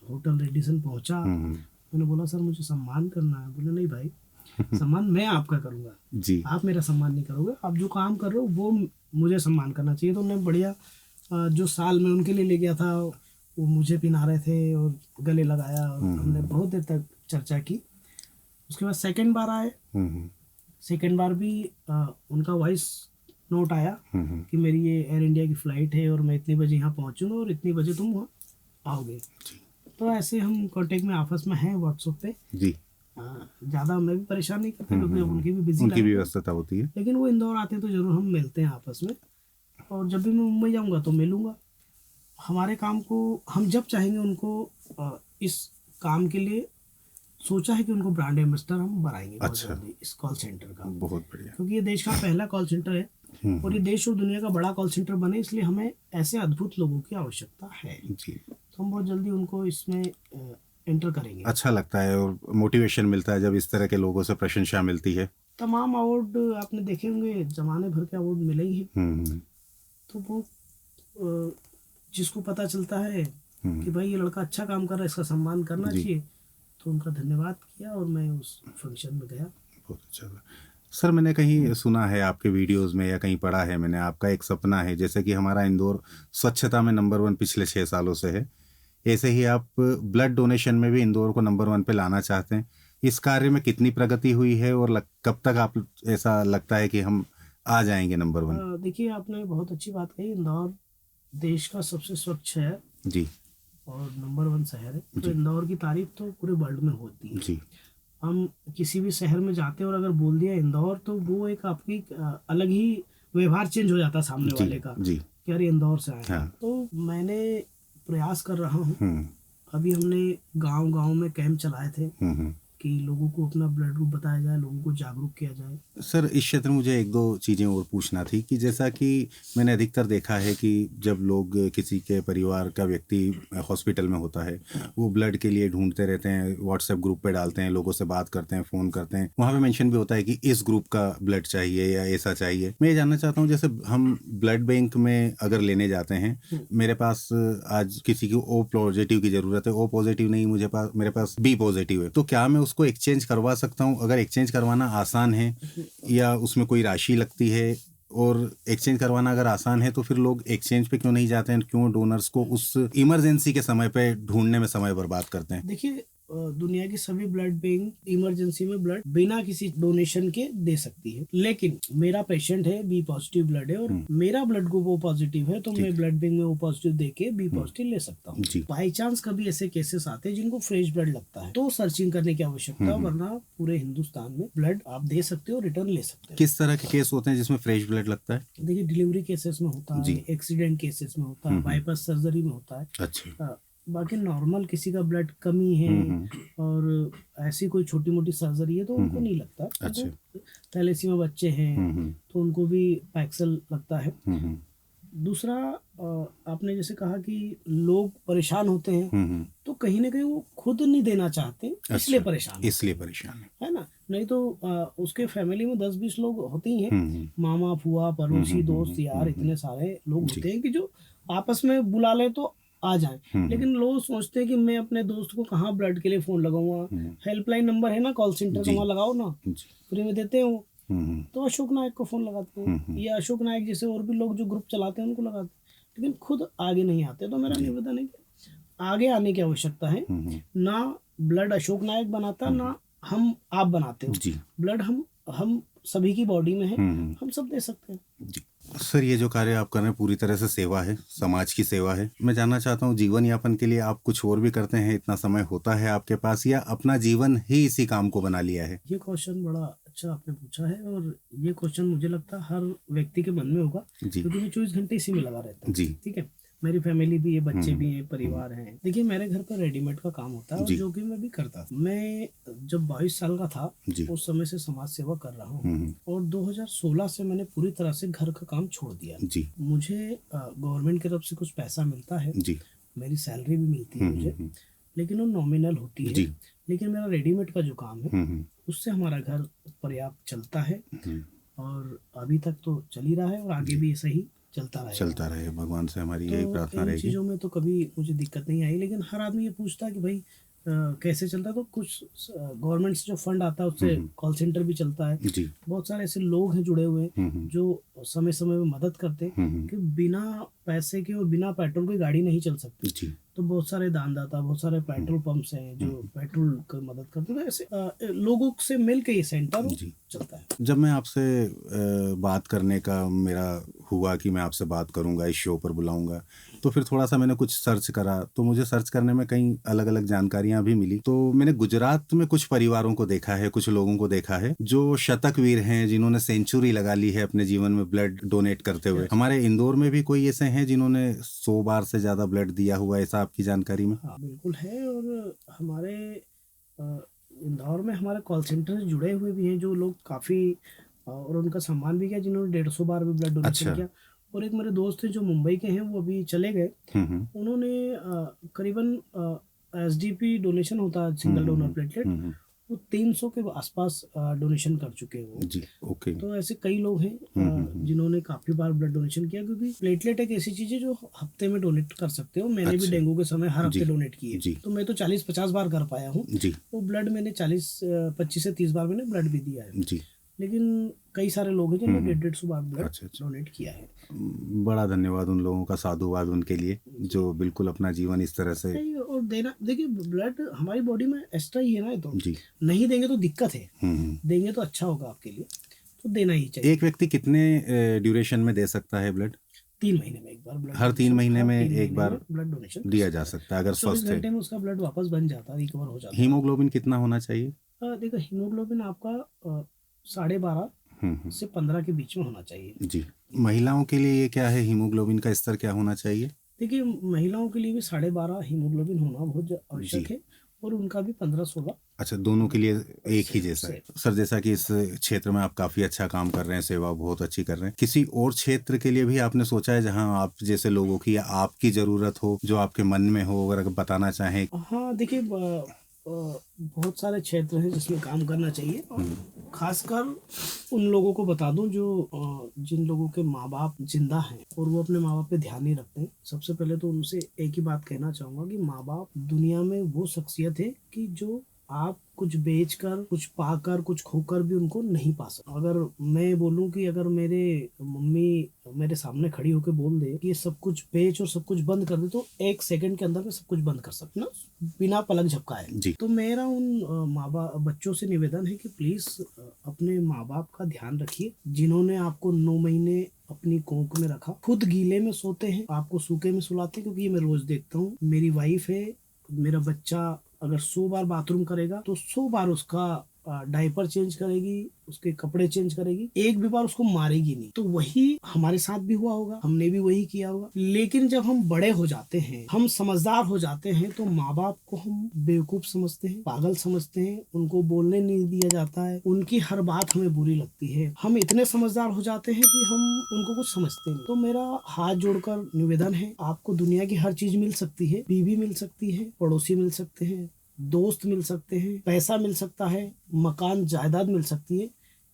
होटल रेडिसन पहुंचा, मैंने बोला सर मुझे सम्मान करना है। बोले नहीं भाई, सम्मान मैं आपका करूँगा जी, आप मेरा सम्मान नहीं करोगे, आप जो काम कर रहे हो वो मुझे सम्मान करना चाहिए। तो उन्होंने बढ़िया जो साल में उनके लिए ले गया था वो मुझे पिना रहे थे और गले लगाया और हमने बहुत देर तक चर्चा की। उसके बाद सेकंड बार आए, सेकंड बार भी उनका वॉइस नोट आया कि मेरी ये एयर इंडिया की फ़्लाइट है और मैं इतनी बजे यहाँ पहुँचूँगा और इतनी बजे तुम वहाँ आओगे। तो ऐसे हम कांटेक्ट में आपस में हैं व्हाट्सएप पे जी। ज़्यादा मैं भी परेशान नहीं करता क्योंकि उनकी भी बिजी, उनकी भी व्यस्तता होती है, लेकिन वो इंदौर आते हैं तो ज़रूर हम मिलते हैं आपस में, और जब भी मैं मुंबई जाऊँगा तो मिलूँगा। हमारे काम को हम जब चाहेंगे उनको इस काम के लिए सोचा है कि उनको ब्रांड एम्बेसडर हम बनाएंगे। अच्छा, इस कॉल सेंटर का बहुत बढ़िया, क्योंकि ये देश का पहला कॉल सेंटर है और ये देश और दुनिया का बड़ा कॉल सेंटर बने, इसलिए हमें ऐसे अद्भुत लोगों की आवश्यकता है जी। तो हम बहुत जल्दी उनको इसमें एंटर करेंगे। अच्छा लगता है और मोटिवेशन मिलता है जब इस तरह के लोगों से प्रशंसा मिलती है। तमाम अवार्ड आपने देखे होंगे, जमाने भर के अवार्ड मिले ही हैं, तो वो जिसको पता चलता है कि भाई ये लड़का अच्छा काम कर रहा है, इसका सम्मान करना चाहिए, तो उनका धन्यवाद किया और मैं उस फंक्शन में गया। बहुत अच्छा। सर मैंने कहीं सुना है आपके वीडियोस में या कहीं पढ़ा है मैंने, आपका एक सपना है जैसे कि हमारा इंदौर स्वच्छता में नंबर 1 पिछले 6 सालों से है, ऐसे ही आप ब्लड डोनेशन में भी इंदौर को नंबर 1 पे लाना चाहते हैं। इस कार्य में कितनी प्रगति हुई है और कब तक आप ऐसा लगता है कि हम आ जाएंगे नंबर 1? देखिए आपने बहुत अच्छी बात कही, इंदौर देश का सबसे स्वच्छ है जी, और नंबर 1 शहर है। तो जी। इंदौर की तारीफ तो पूरे वर्ल्ड में होती है। जी। हम किसी भी शहर में जाते हैं और अगर बोल दिया इंदौर, तो वो एक आपकी अलग ही व्यवहार चेंज हो जाता है सामने जी। वाले का जी। कि यार ये इंदौर से आए हैं। हाँ। तो मैंने प्रयास कर रहा हूँ। हम्म। अभी हमने गांव-गांव में कैंप चलाए थे हम्म। कि लोगों को अपना ब्लड ग्रुप बताया जाए, लोगों को जागरूक किया जाए। सर, इस क्षेत्र में मुझे एक दो चीज़ें और पूछना थी कि जैसा कि मैंने अधिकतर देखा है कि जब लोग किसी के परिवार का व्यक्ति हॉस्पिटल में होता है, वो ब्लड के लिए ढूंढते रहते हैं, व्हाट्सएप ग्रुप पे डालते हैं, लोगों से बात करते हैं, फ़ोन करते हैं, वहाँ पे मेंशन भी होता है कि इस ग्रुप का ब्लड चाहिए या ऐसा चाहिए। मैं ये जानना चाहता हूँ, जैसे हम ब्लड बैंक में अगर लेने जाते हैं, मेरे पास आज किसी की ओ पॉजिटिव की ज़रूरत है, ओ पॉजिटिव नहीं, मेरे पास बी पॉजिटिव है, तो क्या मैं उसको एक्सचेंज करवा सकता हूँ? अगर एक्सचेंज करवाना आसान है या उसमें कोई राशि लगती है, और एक्सचेंज करवाना अगर आसान है तो फिर लोग एक्सचेंज पे क्यों नहीं जाते हैं? क्यों डोनर्स को उस इमरजेंसी के समय पे ढूंढने में समय बर्बाद करते हैं? देखिए, दुनिया की सभी ब्लड बैंक इमरजेंसी में ब्लड बिना किसी डोनेशन के दे सकती है, लेकिन मेरा पेशेंट है, बी पॉजिटिव ब्लड है और मेरा ब्लड ग्रुप ओ पॉजिटिव है, तो मैं ब्लड बैंक में ओ पॉजिटिव दे के बी पॉजिटिव ले सकता हूँ। जी। बाई चांस कभी ऐसे केसेस आते हैं जिनको फ्रेश ब्लड लगता है, तो सर्चिंग करने की आवश्यकता है, वरना पूरे हिंदुस्तान में ब्लड आप दे सकते हो, रिटर्न ले सकते हो। किस तरह के केस होते हैं जिसमें फ्रेश ब्लड लगता है? देखिए, डिलीवरी केसेस में होता है, एक्सीडेंट केसेस में होता है, बाईपास सर्जरी में होता है। अच्छा। बाकी नॉर्मल किसी का ब्लड कमी है और ऐसी कोई छोटी मोटी सर्जरी है तो उनको नहीं लगता। अच्छा। थैलेसीमिया बच्चे हैं तो उनको भी पैक्सल लगता है। दूसरा, आपने जैसे कहा कि लोग परेशान होते हैं, तो कहीं ना कहीं वो खुद नहीं देना चाहते, इसलिए परेशान है ना। नहीं तो उसके फैमिली में 10-20 लोग होते ही हैं, मामा फुआ पड़ोसी दोस्त यार, इतने सारे लोग होते हैं कि जो आपस में बुला ले तो आ जाएं। लेकिन लोग सोचते हैं कि मैं अपने दोस्त को कहाँ ब्लड के लिए फोन लगाऊंगा, हेल्पलाइन नंबर है ना कॉल सेंटर का, वहाँ लगाओ ना, फ्री में देते हैं वो। तो अशोक नायक को फोन लगाते हैं, या अशोक नायक जैसे और भी लोग जो ग्रुप चलाते हैं उनको लगाते हैं, लेकिन खुद आगे नहीं आते। तो मेरा निवेदन है कि आगे आने की आवश्यकता है। ना ब्लड अशोक नायक बनाता, ना हम आप बनाते हो। ब्लड हम सभी की बॉडी में है, हम सब दे सकते हैं। सर, ये जो कार्य आप कर रहे हैं पूरी तरह से सेवा है, समाज की सेवा है। मैं जानना चाहता हूँ, जीवन यापन के लिए आप कुछ और भी करते हैं? इतना समय होता है आपके पास, या अपना जीवन ही इसी काम को बना लिया है? ये क्वेश्चन बड़ा अच्छा आपने पूछा है, और ये क्वेश्चन मुझे लगता है हर व्यक्ति के मन में होगा, क्योंकि मैं 24 घंटे इसी में लगा रहता हूँ। ठीक है, मेरी फैमिली भी है, बच्चे भी हैं, परिवार हैं। देखिए, मेरे घर पर रेडीमेड का काम होता है, और जो कि मैं भी करता था। मैं जब 22 साल का था उस समय से समाज सेवा कर रहा हूँ, और 2016 से मैंने पूरी तरह से घर का काम छोड़ दिया। मुझे गवर्नमेंट की तरफ से कुछ पैसा मिलता है, मेरी सैलरी भी मिलती है मुझे, लेकिन वो नॉमिनल होती है। लेकिन मेरा रेडीमेड का जो काम है उससे हमारा घर पर्याप्त चलता है, और अभी तक तो चल ही रहा है, और आगे भी ऐसा ही चलता रहे। भगवान से हमारी यही प्रार्थना रहेगी। चीज़ों में तो कभी मुझे दिक्कत नहीं आई, लेकिन हर आदमी ये पूछता है कि भाई कैसे चलता है। तो कुछ गवर्नमेंट से जो फंड आता है उससे कॉल सेंटर भी चलता है। बहुत सारे ऐसे लोग हैं जुड़े हुए जो समय समय में मदद करते हैं, कि बिना पैसे के और बिना पेट्रोल की गाड़ी नहीं चल सकती। तो बहुत सारे दानदाता, बहुत सारे पेट्रोल पंप्स हैं जो पेट्रोल की मदद करते हैं। तो ऐसे लोगों से मिल के ये सेंटर चलता है। जब मैं आपसे बात करने का मेरा हुआ कि मैं आपसे बात करूंगा, इस शो पर बुलाऊंगा, तो फिर थोड़ा सा मैंने कुछ सर्च करा, तो मुझे सर्च करने में कई अलग अलग जानकारियां भी मिली। तो मैंने गुजरात में कुछ परिवारों को देखा है, कुछ लोगों को देखा है जो शतकवीर हैं, जिन्होंने सेंचुरी लगा ली है अपने जीवन में ब्लड डोनेट करते हुए। हमारे इंदौर में भी कोई ऐसे हैं जिन्होंने 100 बार से ज्यादा ब्लड दिया हुआ, ऐसा आपकी जानकारी में? हाँ, बिल्कुल है। और हमारे इंदौर में हमारे कॉल सेंटर से जुड़े हुए भी हैं जो लोग काफ़ी, और उनका सम्मान भी किया, जिन्होंने 150 बार भी ब्लड डोनेशन किया। और एक मेरे दोस्त हैं जो मुंबई के हैं, वो अभी चले गए, उन्होंने करीबन एसडीपी डोनेशन होता है, सिंगल डोनर प्लेटलेट, वो 300 के आसपास डोनेशन कर चुके हैं वो। तो ऐसे कई लोग हैं जिन्होंने काफ़ी बार ब्लड डोनेशन किया, क्योंकि प्लेटलेट एक ऐसी चीज़ है जो हफ्ते में डोनेट कर सकते हो। मैंने भी डेंगू के समय हर हफ्ते डोनेट किए, तो मैं तो 40-50 बार कर पाया हूँ। वो ब्लड मैंने 25 से 30 बार मैंने ब्लड भी दिया है। लेकिन कई सारे लोग हैं जिन्होंने 150 बार ब्लड डोनेट किया है। बड़ा धन्यवाद उन लोगों का, साधुवाद उनके लिए, जो बिल्कुल अपना जीवन इस तरह से। और देना, देखिए ब्लड हमारी बॉडी में एक्स्ट्रा ही है ना, तो नहीं देंगे तो दिक्कत है, देंगे तो अच्छा होगा आपके लिए, तो देना ही चाहिए। एक व्यक्ति कितने ड्यूरेशन में दे सकता है ब्लड? 3 महीने में एक बार ब्लड हर 3 महीने में एक बार ब्लड डोनेशन दिया जा सकता है अगर 24 स्वस्थ है। घंटे में उसका ब्लड वापस बन जाता है, रिकवर हो जाता है। हीमोग्लोबिन कितना होना चाहिए? देखो हीमोग्लोबिन आपका 12.5 से 15 के बीच में होना चाहिए। जी। महिलाओं के लिए ये क्या है, हीमोग्लोबिन का स्तर क्या होना चाहिए? देखिए महिलाओं के लिए भी 12.5 हीमोग्लोबिन होना बहुत आवश्यक है, और उनका भी 15-16। अच्छा, दोनों के लिए एक ही जैसा है। सर, जैसा कि इस क्षेत्र में आप काफी अच्छा काम कर रहे हैं, सेवा बहुत अच्छी कर रहे हैं, किसी और क्षेत्र के लिए भी आपने सोचा है जहां आप जैसे लोगों की या आपकी जरूरत हो, जो आपके मन में हो, अगर बताना चाहें? हाँ देखिए, बहुत सारे क्षेत्र हैं जिसमें काम करना चाहिए, और खासकर उन लोगों को बता दूं जो जिन लोगों के माँ बाप जिंदा हैं और वो अपने माँ बाप पे ध्यान नहीं रखते हैं। सबसे पहले तो उनसे एक ही बात कहना चाहूंगा कि माँ बाप दुनिया में वो शख्सियत है कि जो आप कुछ बेचकर, कुछ पाकर, कुछ खोकर भी उनको नहीं पा सकते। अगर मैं बोलूं कि अगर मेरे मम्मी मेरे सामने खड़ी होकर बोल दे कि ये सब कुछ बेच और सब कुछ बंद कर दे, तो 1 सेकंड के अंदर में सब कुछ बंद कर सकते ना, बिना पलक झपकाए। तो मेरा उन माँ बाप बच्चों से निवेदन है कि प्लीज अपने माँ बाप का ध्यान रखिए, जिन्होंने आपको 9 महीने अपनी कोख में रखा, खुद गीले में सोते हैं, आपको सूखे में सुलाते, क्योंकि ये मैं रोज देखता हूँ। मेरी वाइफ है, मेरा बच्चा अगर 100 बार बाथरूम करेगा तो 100 बार उसका डायपर चेंज करेगी, उसके कपड़े चेंज करेगी, एक भी बार उसको मारेगी नहीं। तो वही हमारे साथ भी हुआ होगा, हमने भी वही किया होगा। लेकिन जब हम बड़े हो जाते हैं, हम समझदार हो जाते हैं, तो माँ बाप को हम बेवकूफ समझते हैं, पागल समझते हैं, उनको बोलने नहीं दिया जाता है, उनकी हर बात हमें बुरी लगती है। हम इतने समझदार हो जाते हैं कि हम उनको कुछ समझते नहीं। तो मेरा हाथ जोड़कर निवेदन है, आपको दुनिया की हर चीज मिल सकती है, बीवी मिल सकती है, पड़ोसी मिल सकते हैं, दोस्त मिल सकते हैं, पैसा मिल सकता है, मकान जायदाद मिल सकती है,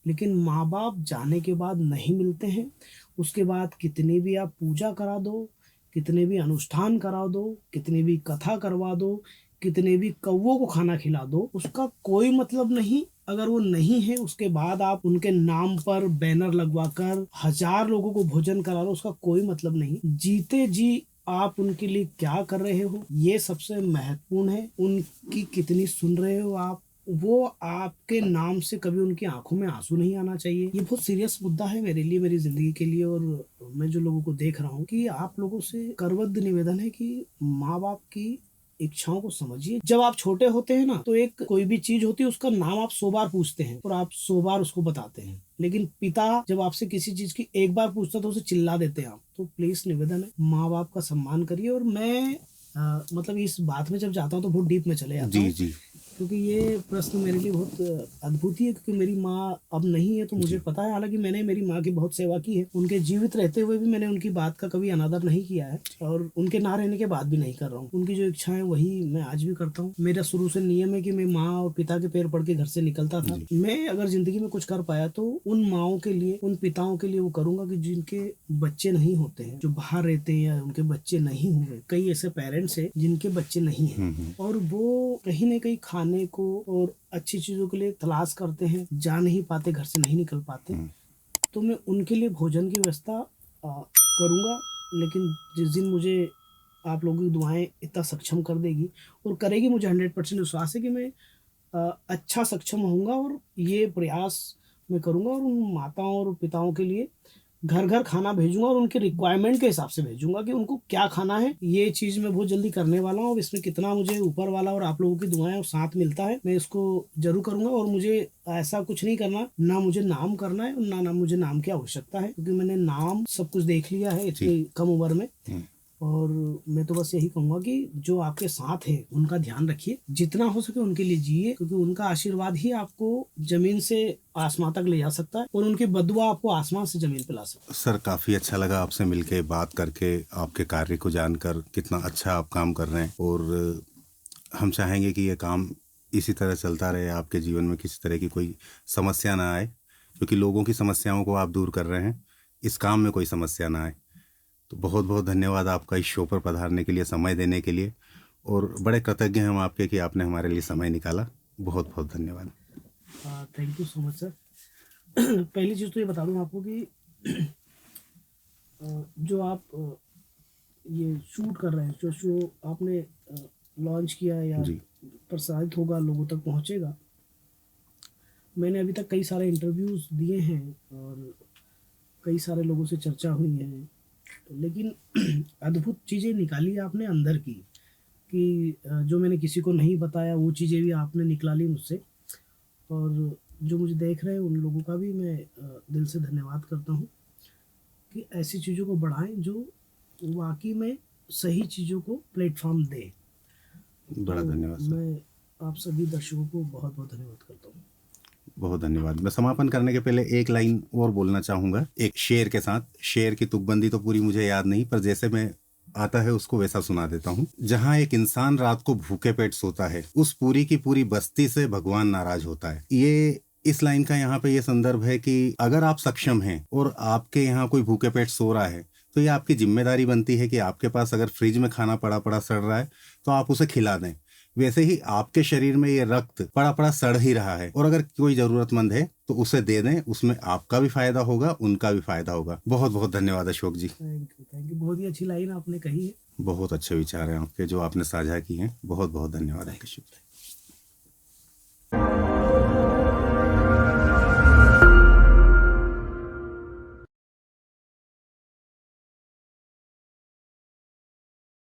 लेकिन माँ बाप जाने के बाद नहीं मिलते हैं। उसके बाद कितनी भी आप पूजा करा दो, कितने भी अनुष्ठान करा दो, कितनी भी कथा करवा दो, कितने भी कौवों को खाना खिला दो, उसका कोई मतलब नहीं। अगर वो नहीं है, उसके बाद आप उनके नाम पर बैनर लगवाकर 1000 लोगों को भोजन करा लो, उसका कोई मतलब नहीं। जीते जी आप उनके लिए क्या कर रहे हो, ये सबसे महत्वपूर्ण है। उनकी कितनी सुन रहे हो आप, वो आपके नाम से कभी उनकी आंखों में आंसू नहीं आना चाहिए। ये बहुत सीरियस मुद्दा है मेरे लिए, मेरी जिंदगी के लिए, और मैं जो लोगों को देख रहा हूँ कि आप लोगों से करबद्ध निवेदन है कि माँ बाप की इच्छाओं को समझिए। जब आप छोटे होते हैं ना, तो एक कोई भी चीज होती है, उसका नाम आप 100 बार पूछते हैं और आप 100 बार उसको बताते हैं, लेकिन पिता जब आपसे किसी चीज की एक बार पूछता तो उसे चिल्ला देते हैं आप। तो प्लीज निवेदन है, माँ बाप का सम्मान करिए। और मैं मतलब इस बात में जब जाता हूँ तो बहुत डीप में चले जाता हूँ, जी। क्योंकि ये प्रश्न मेरे लिए बहुत अद्भुत ही है, क्योंकि मेरी माँ अब नहीं है तो मुझे पता है। हालांकि मैंने मेरी माँ की बहुत सेवा की है, उनके जीवित रहते हुए भी मैंने उनकी बात का कभी अनादर नहीं किया है, और उनके ना रहने के बाद भी नहीं कर रहा हूँ। उनकी जो इच्छा है वही मैं आज भी करता हूँ। मेरा शुरू से नियम है कि मैं माँ और पिता के पैर पड़ के घर से निकलता था। मैं अगर जिंदगी में कुछ कर पाया तो उन माओं के लिए, उन पिताओं के लिए वो करूंगा कि जिनके बच्चे नहीं होते हैं, जो बाहर रहते हैं या उनके बच्चे नहीं हुए। कई ऐसे पेरेंट्स है जिनके बच्चे नहीं है, और वो कहीं न कहीं खाने को और अच्छी चीजों के लिए तलाश करते हैं, जा नहीं पाते, घर से नहीं निकल पाते। तो मैं उनके लिए भोजन की व्यवस्था करूंगा। लेकिन जिस दिन मुझे आप लोगों की दुआएं इतना सक्षम कर देगी और करेगी, मुझे 100% विश्वास है कि मैं अच्छा सक्षम होऊंगा, और ये प्रयास मैं करूंगा, और उन माताओं और पिताओं के लिए घर घर खाना भेजूंगा, और उनके रिक्वायरमेंट के हिसाब से भेजूंगा कि उनको क्या खाना है। ये चीज मैं बहुत जल्दी करने वाला हूँ। इसमें कितना मुझे ऊपर वाला और आप लोगों की दुआएं और साथ मिलता है, मैं इसको जरूर करूंगा। और मुझे ऐसा कुछ नहीं करना, ना मुझे नाम करना है, ना मुझे नाम की आवश्यकता है, क्योंकि मैंने नाम सब कुछ देख लिया है इतनी कम उम्र में। और मैं तो बस यही कहूंगा कि जो आपके साथ है उनका ध्यान रखिए, जितना हो सके उनके लिए जिए, क्योंकि उनका आशीर्वाद ही आपको जमीन से आसमान तक ले जा सकता है, और उनकी बदुआ आपको आसमान से जमीन पे ला सकता है। सर, काफ़ी अच्छा लगा आपसे मिलके, बात करके, आपके कार्य को जानकर, कितना अच्छा आप काम कर रहे हैं। और हम चाहेंगे कि ये काम इसी तरह चलता रहे, आपके जीवन में किसी तरह की कोई समस्या ना आए, क्योंकि लोगों की समस्याओं को आप दूर कर रहे हैं, इस काम में कोई समस्या ना आए। तो बहुत बहुत धन्यवाद आपका इस शो पर पधारने के लिए, समय देने के लिए, और बड़े कृतज्ञ हैं हम आपके कि आपने हमारे लिए समय निकाला। बहुत बहुत धन्यवाद। Thank you so much sir. पहली चीज़ तो ये बता दूं आपको कि जो आप ये शूट कर रहे हैं, जो शो आपने लॉन्च किया या प्रसारित होगा, लोगों तक पहुंचेगा, मैंने अभी तक कई सारे इंटरव्यूज़ दिए हैं और कई सारे लोगों से चर्चा हुई है, लेकिन अद्भुत चीज़ें निकाली आपने अंदर की, कि जो मैंने किसी को नहीं बताया वो चीज़ें भी आपने निकला ली मुझसे। और जो मुझे देख रहे हैं उन लोगों का भी मैं दिल से धन्यवाद करता हूँ कि ऐसी चीज़ों को बढ़ाएं जो वाकई में सही चीज़ों को प्लेटफॉर्म दे। बड़ा तो धन्यवाद सर। मैं आप सभी दर्शकों को बहुत बहुत धन्यवाद करता हूँ। बहुत धन्यवाद। मैं समापन करने के पहले एक लाइन और बोलना चाहूँगा, एक शेर के साथ। शेर की तुकबंदी तो पूरी मुझे याद नहीं, पर जैसे मैं आता है उसको वैसा सुना देता हूँ। जहाँ एक इंसान रात को भूखे पेट सोता है, उस पूरी की पूरी बस्ती से भगवान नाराज होता है। ये इस लाइन का यहाँ पे ये संदर्भ है कि अगर आप सक्षम हैं और आपके यहाँ कोई भूखे पेट सो रहा है, तो ये आपकी जिम्मेदारी बनती है कि आपके पास अगर फ्रिज में खाना पड़ा पड़ा सड़ रहा है तो आप उसे खिला दें। वैसे ही आपके शरीर में ये रक्त पड़ा पड़ा सड़ ही रहा है, और अगर कोई जरूरतमंद है तो उसे दे दें, उसमें आपका भी फायदा होगा, उनका भी फायदा होगा। बहुत बहुत धन्यवाद अशोक जी। Thank you. बहुत ही अच्छी लाइन आपने कही है। बहुत अच्छे विचार हैं आपके जो आपने साझा किए हैं। बहुत बहुत धन्यवाद अशोक जी।